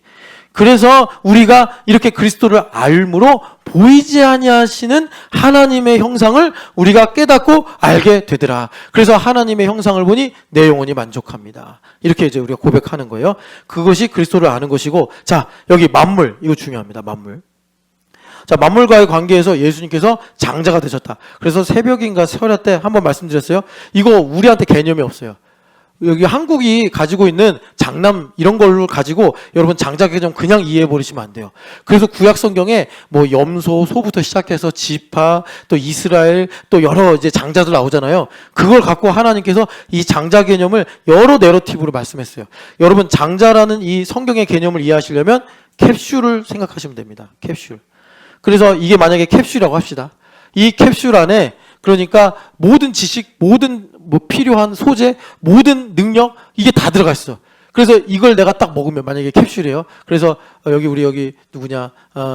그래서 우리가 이렇게 그리스도를 알므로 보이지 아니하시는 하나님의 형상을 우리가 깨닫고 알게 되더라. 그래서 하나님의 형상을 보니 내 영혼이 만족합니다. 이렇게 이제 우리가 고백하는 거예요. 그것이 그리스도를 아는 것이고, 자, 여기 만물, 이거 중요합니다. 만물. 자, 만물과의 관계에서 예수님께서 장자가 되셨다. 그래서 새벽인가 설야 때 한번 말씀드렸어요. 이거 우리한테 개념이 없어요. 여기 한국이 가지고 있는 장남 이런 걸로 가지고 여러분 장자 개념 그냥 이해해 버리시면 안 돼요. 그래서 구약 성경에 염소, 소부터 시작해서 지파, 또 이스라엘, 또 여러 이제 장자들 나오잖아요. 그걸 갖고 하나님께서 이 장자 개념을 여러 내러티브로 말씀했어요. 여러분 장자라는 이 성경의 개념을 이해하시려면 캡슐을 생각하시면 됩니다. 캡슐. 그래서 이게 만약에 캡슐이라고 합시다. 이 캡슐 안에 그러니까 모든 지식, 모든 뭐 필요한 소재, 모든 능력 이게 다 들어가 있어. 그래서 이걸 내가 딱 먹으면 만약에 캡슐이에요. 그래서 여기 누구냐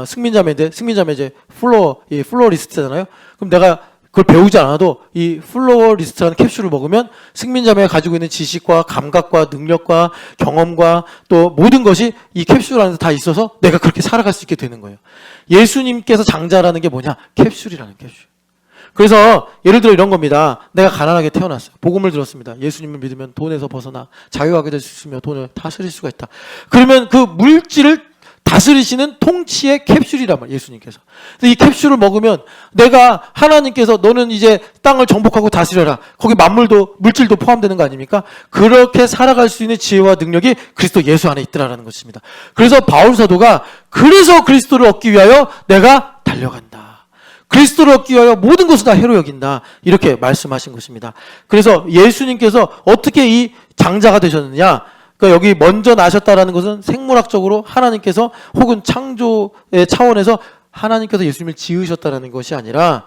승민자매인데 승민자매 이제 플로리스트잖아요. 그럼 내가 그걸 배우지 않아도 이 플로리스트라는 캡슐을 먹으면 승민자매가 가지고 있는 지식과 감각과 능력과 경험과 또 모든 것이 이 캡슐 안에서 다 있어서 내가 그렇게 살아갈 수 있게 되는 거예요. 예수님께서 장자라는 게 뭐냐? 캡슐이라는 캡슐. 그래서 예를 들어 이런 겁니다. 내가 가난하게 태어났어요. 복음을 들었습니다. 예수님을 믿으면 돈에서 벗어나 자유하게 될 수 있으며 돈을 다스릴 수가 있다. 그러면 그 물질을 다스리시는 통치의 캡슐이란 말이에요. 예수님께서. 이 캡슐을 먹으면 내가 하나님께서 너는 이제 땅을 정복하고 다스려라. 거기 만물도 물질도 포함되는 거 아닙니까? 그렇게 살아갈 수 있는 지혜와 능력이 그리스도 예수 안에 있더라라는 것입니다. 그래서 바울 사도가 그래서 그리스도를 얻기 위하여 내가 달려간다. 그리스도를 얻기 위하여 모든 것을 다 해로 여긴다. 이렇게 말씀하신 것입니다. 그래서 예수님께서 어떻게 이 장자가 되셨느냐? 그러니까 여기 먼저 나셨다라는 것은 생물학적으로 하나님께서 혹은 창조의 차원에서 하나님께서 예수님을 지으셨다라는 것이 아니라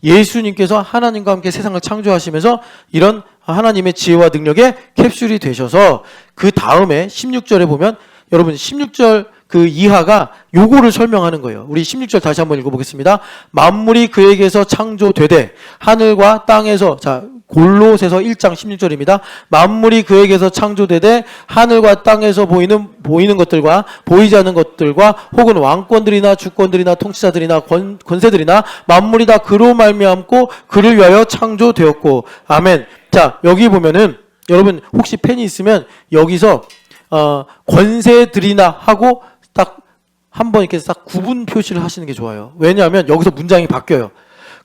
예수님께서 하나님과 함께 세상을 창조하시면서 이런 하나님의 지혜와 능력의 캡슐이 되셔서 그 다음에 16절에 보면 여러분 16절 그 이하가 요거를 설명하는 거예요. 우리 16절 다시 한번 읽어보겠습니다. 만물이 그에게서 창조되되 하늘과 땅에서 자 골로새서 1장 16절입니다. 만물이 그에게서 창조되되 하늘과 땅에서 보이는 것들과 보이지 않는 것들과 혹은 왕권들이나 주권들이나 통치자들이나 권세들이나 만물이 다 그로 말미암고 그를 위하여 창조되었고 아멘. 자 여기 보면은 여러분 혹시 펜이 있으면 여기서 권세들이나 하고 딱 한번 이렇게 딱 구분 표시를 하시는 게 좋아요. 왜냐하면 여기서 문장이 바뀌어요.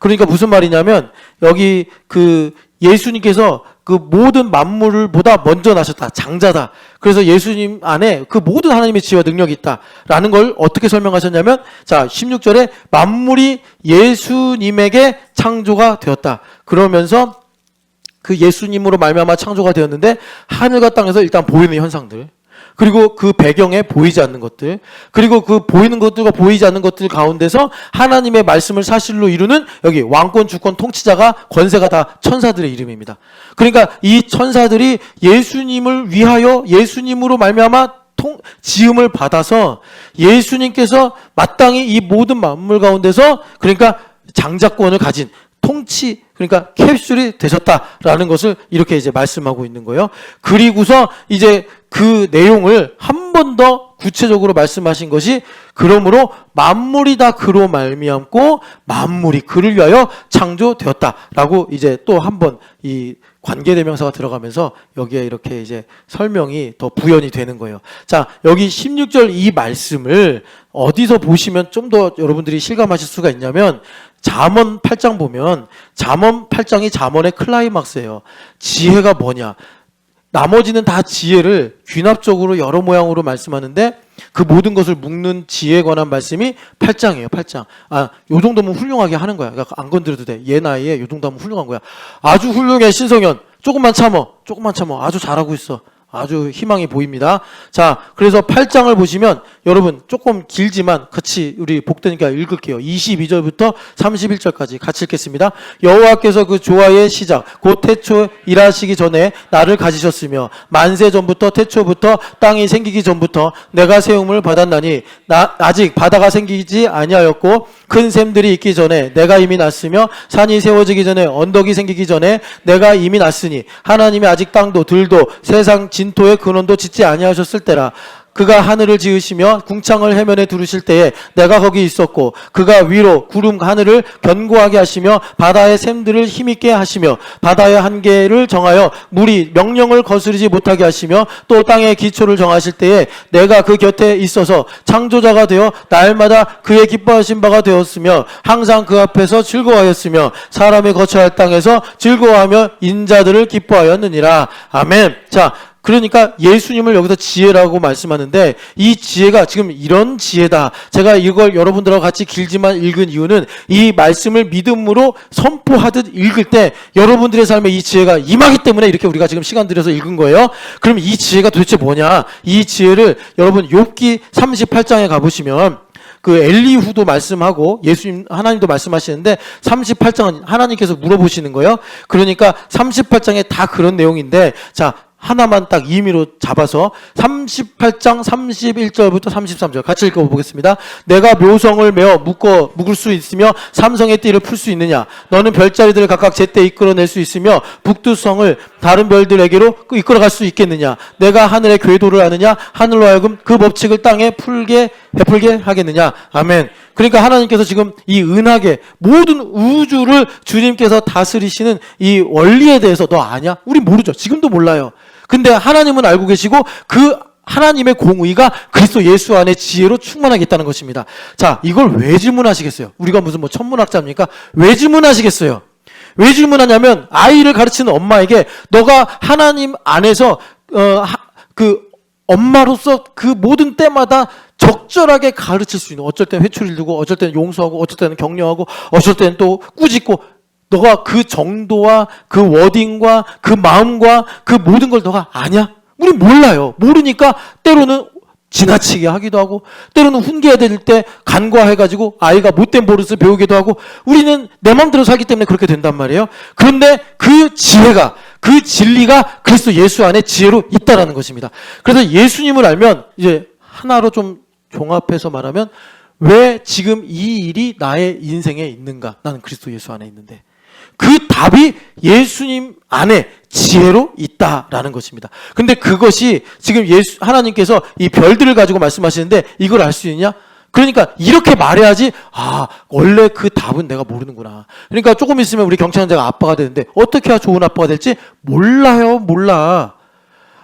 그러니까 무슨 말이냐면 여기 그 예수님께서 그 모든 만물을 보다 먼저 나셨다. 장자다. 그래서 예수님 안에 그 모든 하나님의 지혜와 능력이 있다라는 걸 어떻게 설명하셨냐면 자 16절에 만물이 예수님에게 창조가 되었다. 그러면서 그 예수님으로 말미암아 창조가 되었는데 하늘과 땅에서 일단 보이는 현상들 그리고 그 배경에 보이지 않는 것들 그리고 그 보이는 것들과 보이지 않는 것들 가운데서 하나님의 말씀을 사실로 이루는 여기 왕권 주권 통치자가 권세가 다 천사들의 이름입니다. 그러니까 이 천사들이 예수님을 위하여 예수님으로 말미암아 지음을 받아서 예수님께서 마땅히 이 모든 만물 가운데서 그러니까 장자권을 가진 통치 그러니까 캡슐이 되셨다라는 것을 이렇게 이제 말씀하고 있는 거예요. 그리고서 이제 그 내용을 한 번 더 구체적으로 말씀하신 것이 그러므로 만물이 다 그로 말미암고 만물이 그를 위하여 창조되었다라고 이제 또 한 번 이 관계대명사가 들어가면서 여기에 이렇게 이제 설명이 더 부연이 되는 거예요. 자, 여기 16절 이 말씀을 어디서 보시면 좀 더 여러분들이 실감하실 수가 있냐면 잠언 8장 보면 잠언 8장이 잠언의 클라이막스예요. 지혜가 뭐냐? 나머지는 다 지혜를 귀납적으로 여러 모양으로 말씀하는데 그 모든 것을 묶는 지혜에 관한 말씀이 8장이에요. 8장. 요 정도면 훌륭하게 하는 거야. 그러니까 안 건드려도 돼. 얘 나이에 요 정도 하면 훌륭한 거야. 아주 훌륭해 신성현. 조금만 참어. 아주 잘하고 있어. 아주 희망이 보입니다. 자, 그래서 8장을 보시면 여러분 조금 길지만 같이 우리 복되니까 읽을게요. 22절부터 31절까지 같이 읽겠습니다. 여호와께서 그 조화의 시작 곧 태초 일하시기 전에 나를 가지셨으며 만세 전부터 태초부터 땅이 생기기 전부터 내가 세움을 받았나니 아직 바다가 생기지 아니하였고 큰 샘들이 있기 전에 내가 이미 났으며 산이 세워지기 전에 언덕이 생기기 전에 내가 이미 났으니 하나님이 아직 땅도 들도 세상 진토의 근원도 짓지 아니하셨을 때라. 그가 하늘을 지으시며 궁창을 해면에 두르실 때에 내가 거기 있었고 그가 위로 구름 하늘을 견고하게 하시며 바다의 샘들을 힘있게 하시며 바다의 한계를 정하여 물이 명령을 거스르지 못하게 하시며 또 땅의 기초를 정하실 때에 내가 그 곁에 있어서 창조자가 되어 날마다 그의 기뻐하신 바가 되었으며 항상 그 앞에서 즐거워하였으며 사람의 거처할 땅에서 즐거워하며 인자들을 기뻐하였느니라. 아멘. 자, 그러니까 예수님을 여기서 지혜라고 말씀하는데 이 지혜가 지금 이런 지혜다. 제가 이걸 여러분들하고 같이 길지만 읽은 이유는 이 말씀을 믿음으로 선포하듯 읽을 때 여러분들의 삶에 이 지혜가 임하기 때문에 이렇게 우리가 지금 시간 들여서 읽은 거예요. 그럼 이 지혜가 도대체 뭐냐? 이 지혜를 여러분 욥기 38장에 가보시면 그 엘리후도 말씀하고 예수님 하나님도 말씀하시는데 38장은 하나님께서 물어보시는 거예요. 그러니까 38장에 다 그런 내용인데 자 하나만 딱 임의로 잡아서 38장 31절부터 33절 같이 읽어보겠습니다. 내가 묘성을 메어 묶을 수 있으며 삼성의 띠를 풀 수 있느냐? 너는 별자리들을 각각 제때 이끌어낼 수 있으며 북두성을 다른 별들에게로 이끌어갈 수 있겠느냐? 내가 하늘의 궤도를 아느냐? 하늘로 하여금 그 법칙을 땅에 베풀게 하겠느냐? 아멘. 그러니까 하나님께서 지금 이 은하계 모든 우주를 주님께서 다스리시는 이 원리에 대해서 너 아냐? 우리 모르죠. 지금도 몰라요. 근데 하나님은 알고 계시고 그 하나님의 공의가 그리스도 예수 안에 지혜로 충만하게 있다는 것입니다. 자, 이걸 왜 질문하시겠어요? 우리가 무슨 천문학자입니까? 왜 질문하시겠어요? 왜 질문하냐면 아이를 가르치는 엄마에게 너가 하나님 안에서 그 엄마로서 그 모든 때마다 적절하게 가르칠 수 있는, 어쩔 때는 회초리를 들고 어쩔 때는 용서하고 어쩔 때는 격려하고 어쩔 때는 또 꾸짖고, 너가 그 정도와 그 워딩과 그 마음과 그 모든 걸 너가 아냐? 우리 몰라요. 모르니까 때로는 지나치게 하기도 하고 때로는 훈계해야 될 때 간과해가지고 아이가 못된 버릇을 배우기도 하고, 우리는 내 마음대로 살기 때문에 그렇게 된단 말이에요. 그런데 그 지혜가, 그 진리가 그리스도 예수 안에 지혜로 있다라는 것입니다. 그래서 예수님을 알면 이제 하나로 좀 종합해서 말하면 왜 지금 이 일이 나의 인생에 있는가? 나는 그리스도 예수 안에 있는데. 그 답이 예수님 안에 지혜로 있다라는 것입니다. 근데 그것이 지금 하나님께서 이 별들을 가지고 말씀하시는데 이걸 알 수 있냐? 그러니까 이렇게 말해야지, 아, 원래 그 답은 내가 모르는구나. 그러니까 조금 있으면 우리 경찰자가 아빠가 되는데 어떻게 해야 좋은 아빠가 될지 몰라요. 몰라.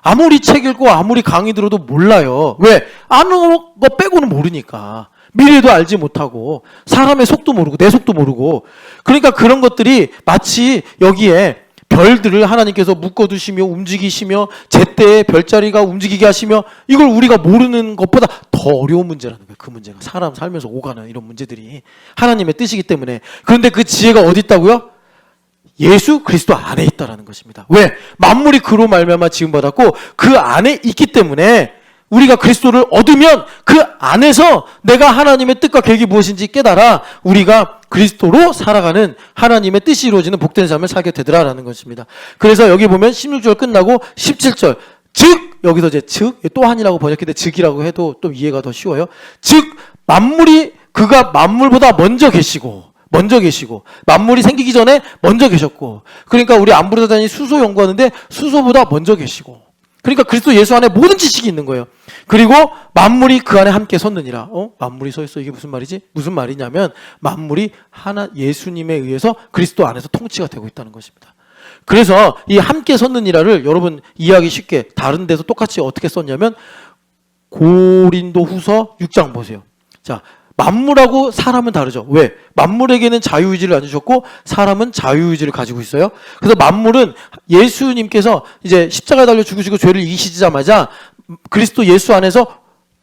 아무리 책 읽고 아무리 강의 들어도 몰라요. 왜? 아는 거 빼고는 모르니까. 미래도 알지 못하고 사람의 속도 모르고 내 속도 모르고. 그러니까 그런 것들이 마치 여기에 별들을 하나님께서 묶어두시며 움직이시며 제때에 별자리가 움직이게 하시며, 이걸 우리가 모르는 것보다 더 어려운 문제라는 거예요. 그 문제가 사람 살면서 오가는 이런 문제들이 하나님의 뜻이기 때문에. 그런데 그 지혜가 어디 있다고요? 예수 그리스도 안에 있다라는 것입니다. 왜? 만물이 그로 말미암아 지음 받았고 그 안에 있기 때문에 우리가 그리스도를 얻으면 그 안에서 내가 하나님의 뜻과 계획이 무엇인지 깨달아 우리가 그리스도로 살아가는 하나님의 뜻이 이루어지는 복된 삶을 살게 되더라라는 것입니다. 그래서 여기 보면 16절 끝나고 17절, 즉 여기서 이제 즉 또한이라고 번역했는데 즉이라고 해도 또 이해가 더 쉬워요. 즉 만물이 그가 만물보다 먼저 계시고 만물이 생기기 전에 먼저 계셨고, 그러니까 우리 안부르다니 수소 연구하는데 수소보다 먼저 계시고, 그러니까 그리스도 예수 안에 모든 지식이 있는 거예요. 그리고 만물이 그 안에 함께 섰느니라. 만물이 서 있어. 이게 무슨 말이지? 무슨 말이냐면 만물이 하나 예수님에 의해서 그리스도 안에서 통치가 되고 있다는 것입니다. 그래서 이 함께 섰느니라를 여러분 이해하기 쉽게 다른 데서 똑같이 어떻게 썼냐면 고린도후서 6장 보세요. 자, 만물하고 사람은 다르죠. 왜? 만물에게는 자유의지를 안 주셨고 사람은 자유의지를 가지고 있어요. 그래서 만물은 예수님께서 이제 십자가에 달려 죽으시고 죄를 이기시자마자 그리스도 예수 안에서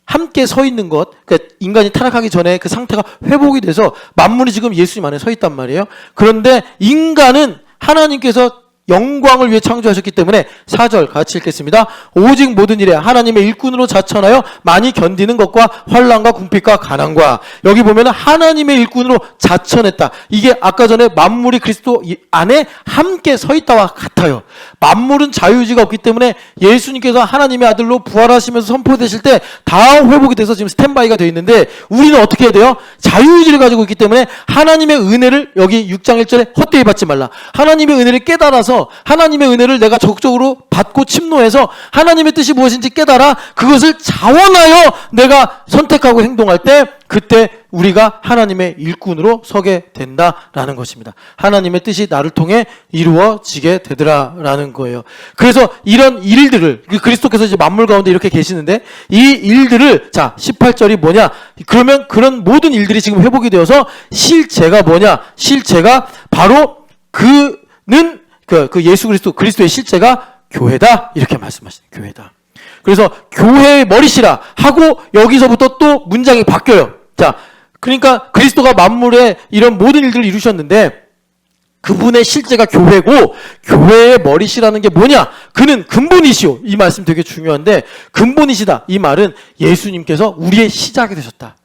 함께 서 있는 것, 그러니까 인간이 타락하기 전에 그 상태가 회복이 돼서 만물이 지금 예수님 안에 서 있단 말이에요. 그런데 인간은 하나님께서 영광을 위해 창조하셨기 때문에 4절 같이 읽겠습니다. 오직 모든 일에 하나님의 일꾼으로 자천하여 많이 견디는 것과 환난과 궁핍과 가난과, 여기 보면 하나님의 일꾼으로 자천했다. 이게 아까 전에 만물이 그리스도 안에 함께 서 있다와 같아요. 만물은 자유의지가 없기 때문에 예수님께서 하나님의 아들로 부활하시면서 선포되실 때 다 회복이 돼서 지금 스탠바이가 되어 있는데, 우리는 어떻게 해야 돼요? 자유의지를 가지고 있기 때문에 하나님의 은혜를 여기 6장 1절에 헛되이 받지 말라. 하나님의 은혜를 깨달아서 하나님의 은혜를 내가 적극적으로 받고 침노해서 하나님의 뜻이 무엇인지 깨달아 그것을 자원하여 내가 선택하고 행동할 때, 그때 우리가 하나님의 일꾼으로 서게 된다라는 것입니다. 하나님의 뜻이 나를 통해 이루어지게 되더라라는 거예요. 그래서 이런 일들을 그리스도께서 이제 만물 가운데 이렇게 계시는데 이 일들을, 자 18절이 뭐냐? 그러면 그런 모든 일들이 지금 회복이 되어서 실제가 뭐냐? 실제가 바로 그는 그 예수 그리스도의 실제가 교회다, 이렇게 말씀하시는 교회다. 그래서 교회의 머리시라 하고 여기서부터 또 문장이 바뀌어요. 자, 그러니까 그리스도가 만물의 이런 모든 일들을 이루셨는데 그분의 실제가 교회고, 교회의 머리시라는 게 뭐냐? 그는 근본이시오. 이 말씀 되게 중요한데, 근본이시다. 이 말은 예수님께서 우리의 시작이 되셨다.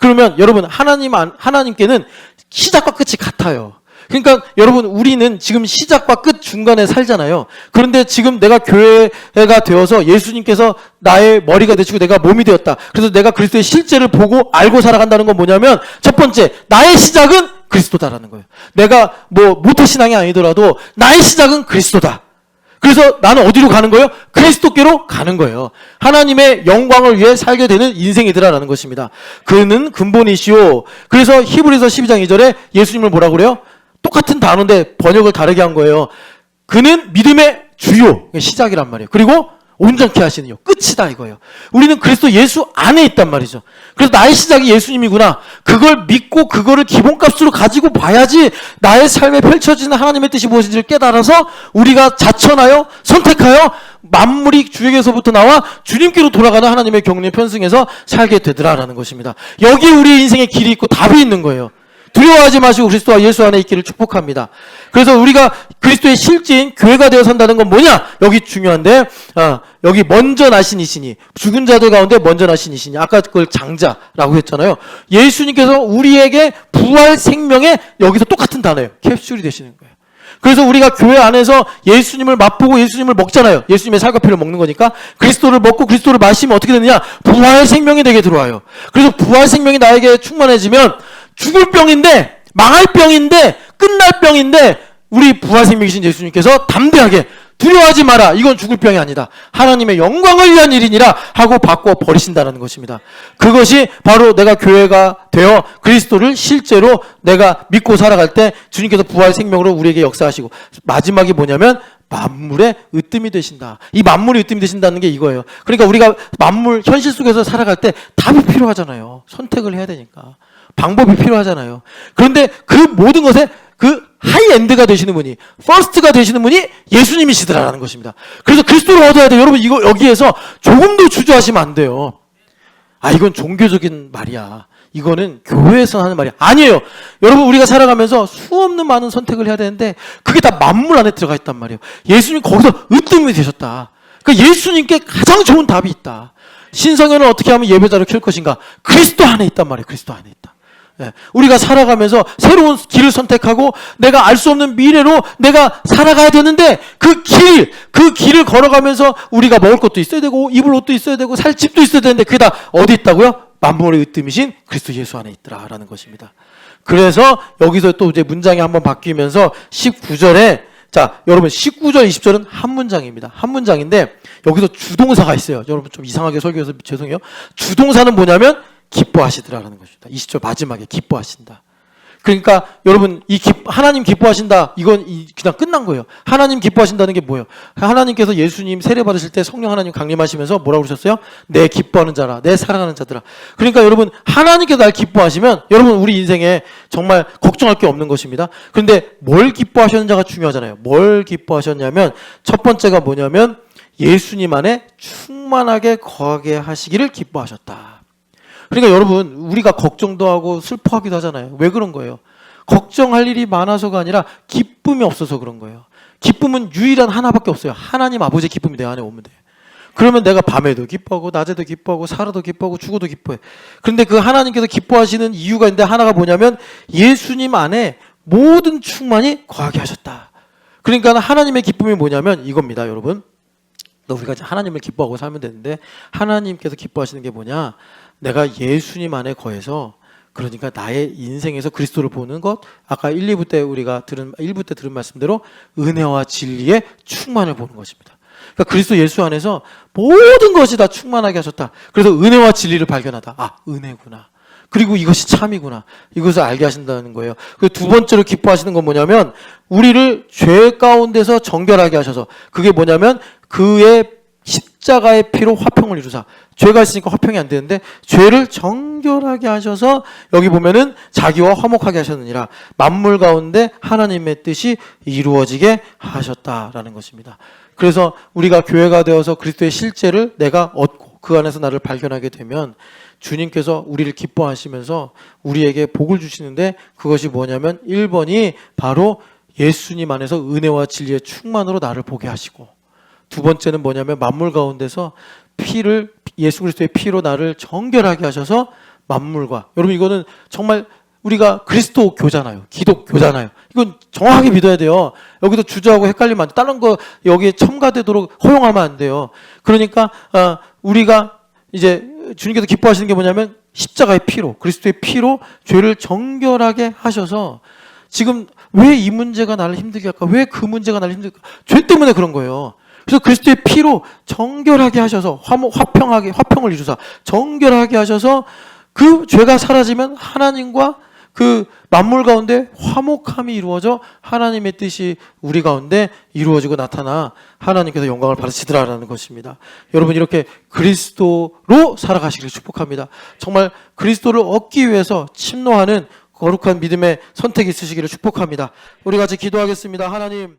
그러면 여러분 하나님께는 시작과 끝이 같아요. 그러니까 여러분 우리는 지금 시작과 끝 중간에 살잖아요. 그런데 지금 내가 교회가 되어서 예수님께서 나의 머리가 되시고 내가 몸이 되었다. 그래서 내가 그리스도의 실제를 보고 알고 살아간다는 건 뭐냐면 첫 번째, 나의 시작은 그리스도다라는 거예요. 내가 뭐 모태신앙이 아니더라도 나의 시작은 그리스도다. 그래서 나는 어디로 가는 거예요? 그리스도께로 가는 거예요. 하나님의 영광을 위해 살게 되는 인생이더라라는 것입니다. 그는 근본이시오. 그래서 히브리서 12장 2절에 예수님을 뭐라고 그래요? 똑같은 단어인데 번역을 다르게 한 거예요. 그는 믿음의 주요, 시작이란 말이에요. 그리고 온전케 하시는 요, 끝이다 이거예요. 우리는 그리스도 예수 안에 있단 말이죠. 그래서 나의 시작이 예수님이구나. 그걸 믿고 그거를 기본값으로 가지고 봐야지 나의 삶에 펼쳐지는 하나님의 뜻이 무엇인지를 깨달아서 우리가 자천하여 선택하여 만물이 주에게서부터 나와 주님께로 돌아가는 하나님의 경륜에 편승해서 살게 되더라라는 것입니다. 여기 우리의 인생의 길이 있고 답이 있는 거예요. 두려워하지 마시고 그리스도와 예수 안에 있기를 축복합니다. 그래서 우리가 그리스도의 실제인 교회가 되어 산다는 건 뭐냐? 여기 중요한데 여기 먼저 나신 이시니, 죽은 자들 가운데 먼저 나신 이시니, 아까 그걸 장자라고 했잖아요. 예수님께서 우리에게 부활 생명의 여기서 똑같은 단어예요. 캡슐이 되시는 거예요. 그래서 우리가 교회 안에서 예수님을 맛보고 예수님을 먹잖아요. 예수님의 살과 피를 먹는 거니까 그리스도를 먹고 그리스도를 마시면 어떻게 되느냐? 부활 생명이 내게 들어와요. 그래서 부활 생명이 나에게 충만해지면 죽을 병인데, 망할 병인데, 끝날 병인데 우리 부활 생명이신 예수님께서 담대하게 두려워하지 마라. 이건 죽을 병이 아니다. 하나님의 영광을 위한 일이니라 하고 바꿔 버리신다는 것입니다. 그것이 바로 내가 교회가 되어 그리스도를 실제로 내가 믿고 살아갈 때 주님께서 부활 생명으로 우리에게 역사하시고, 마지막이 뭐냐면 만물의 으뜸이 되신다. 이 만물의 으뜸이 되신다는 게 이거예요. 그러니까 우리가 만물 현실 속에서 살아갈 때 답이 필요하잖아요. 선택을 해야 되니까. 방법이 필요하잖아요. 그런데 그 모든 것에 그 하이엔드가 되시는 분이, 퍼스트가 되시는 분이 예수님이시더라라는 것입니다. 그래서 그리스도를 얻어야 돼요. 여러분 이거 여기에서 조금도 주저하시면 안 돼요. 이건 종교적인 말이야. 이거는 교회에서 하는 말이야. 아니에요. 여러분 우리가 살아가면서 수없는 많은 선택을 해야 되는데 그게 다 만물 안에 들어가 있단 말이에요. 예수님 거기서 으뜸이 되셨다. 그러니까 예수님께 가장 좋은 답이 있다. 신성현은 어떻게 하면 예배자를 키울 것인가? 그리스도 안에 있단 말이에요. 그리스도 안에 있다. 우리가 살아가면서 새로운 길을 선택하고 내가 알 수 없는 미래로 내가 살아가야 되는데 그 길을 걸어가면서 우리가 먹을 것도 있어야 되고 입을 옷도 있어야 되고 살 집도 있어야 되는데 그게 다 어디 있다고요? 만물의 으뜸이신 그리스도 예수 안에 있더라라는 것입니다. 그래서 여기서 또 이제 문장이 한번 바뀌면서 19절에, 자 여러분 19절 20절은 한 문장입니다. 한 문장인데 여기서 주동사가 있어요. 여러분 좀 이상하게 설교해서 죄송해요. 주동사는 뭐냐면 기뻐하시더라라는 것입니다. 20절 마지막에 기뻐하신다. 그러니까 여러분 하나님 기뻐하신다, 이건 그냥 끝난 거예요. 하나님 기뻐하신다는 게 뭐예요? 하나님께서 예수님 세례 받으실 때 성령 하나님 강림하시면서 뭐라고 그러셨어요? 내 기뻐하는 자라, 내 사랑하는 자들아. 그러니까 여러분 하나님께서 날 기뻐하시면 여러분 우리 인생에 정말 걱정할 게 없는 것입니다. 그런데 뭘 기뻐하셨는지가 중요하잖아요. 뭘 기뻐하셨냐면 첫 번째가 뭐냐면 예수님 안에 충만하게 거하게 하시기를 기뻐하셨다. 그러니까 여러분 우리가 걱정도 하고 슬퍼하기도 하잖아요. 왜 그런 거예요? 걱정할 일이 많아서가 아니라 기쁨이 없어서 그런 거예요. 기쁨은 유일한 하나밖에 없어요. 하나님 아버지의 기쁨이 내 안에 오면 돼요. 그러면 내가 밤에도 기뻐하고 낮에도 기뻐하고 살아도 기뻐하고 죽어도 기뻐해. 그런데 그 하나님께서 기뻐하시는 이유가 있는데 하나가 뭐냐면 예수님 안에 모든 충만이 거하게 하셨다. 그러니까 하나님의 기쁨이 뭐냐면 이겁니다. 여러분 우리가 하나님을 기뻐하고 살면 되는데 하나님께서 기뻐하시는 게 뭐냐? 내가 예수님 안에 거해서, 그러니까 나의 인생에서 그리스도를 보는 것, 아까 1, 2부 때 우리가 1부 때 들은 말씀대로 은혜와 진리의 충만을 보는 것입니다. 그러니까 그리스도 예수 안에서 모든 것이 다 충만하게 하셨다. 그래서 은혜와 진리를 발견하다. 은혜구나. 그리고 이것이 참이구나. 이것을 알게 하신다는 거예요. 그 두 번째로 기뻐하시는 건 뭐냐면 우리를 죄 가운데서 정결하게 하셔서, 그게 뭐냐면 그의 십자가의 피로 화평을 이루사. 죄가 있으니까 화평이 안 되는데 죄를 정결하게 하셔서 여기 보면은 자기와 화목하게 하셨느니라. 만물 가운데 하나님의 뜻이 이루어지게 하셨다라는 것입니다. 그래서 우리가 교회가 되어서 그리스도의 실제를 내가 얻고 그 안에서 나를 발견하게 되면 주님께서 우리를 기뻐하시면서 우리에게 복을 주시는데, 그것이 뭐냐면 1번이 바로 예수님 안에서 은혜와 진리의 충만으로 나를 보게 하시고, 두 번째는 뭐냐면 만물 가운데서 예수 그리스도의 피로 나를 정결하게 하셔서 만물과 여러분 이거는 정말 우리가 그리스도교잖아요. 기독교잖아요. 이건 정확하게 믿어야 돼요. 여기도 주저하고 헷갈리면 안 돼. 다른 거 여기에 첨가되도록 허용하면 안 돼요. 그러니까 우리가 이제 주님께서 기뻐하시는 게 뭐냐면 십자가의 피로 그리스도의 피로 죄를 정결하게 하셔서 지금 왜 이 문제가 나를 힘들게 할까? 왜 그 문제가 나를 힘들게 할까? 죄 때문에 그런 거예요. 그래서 그리스도의 피로 정결하게 하셔서 화평을 이루사 정결하게 하셔서 그 죄가 사라지면 하나님과 그 만물 가운데 화목함이 이루어져 하나님의 뜻이 우리 가운데 이루어지고 나타나 하나님께서 영광을 받으시더라라는 것입니다. 여러분 이렇게 그리스도로 살아가시기를 축복합니다. 정말 그리스도를 얻기 위해서 침노하는 거룩한 믿음의 선택이 있으시기를 축복합니다. 우리 같이 기도하겠습니다. 하나님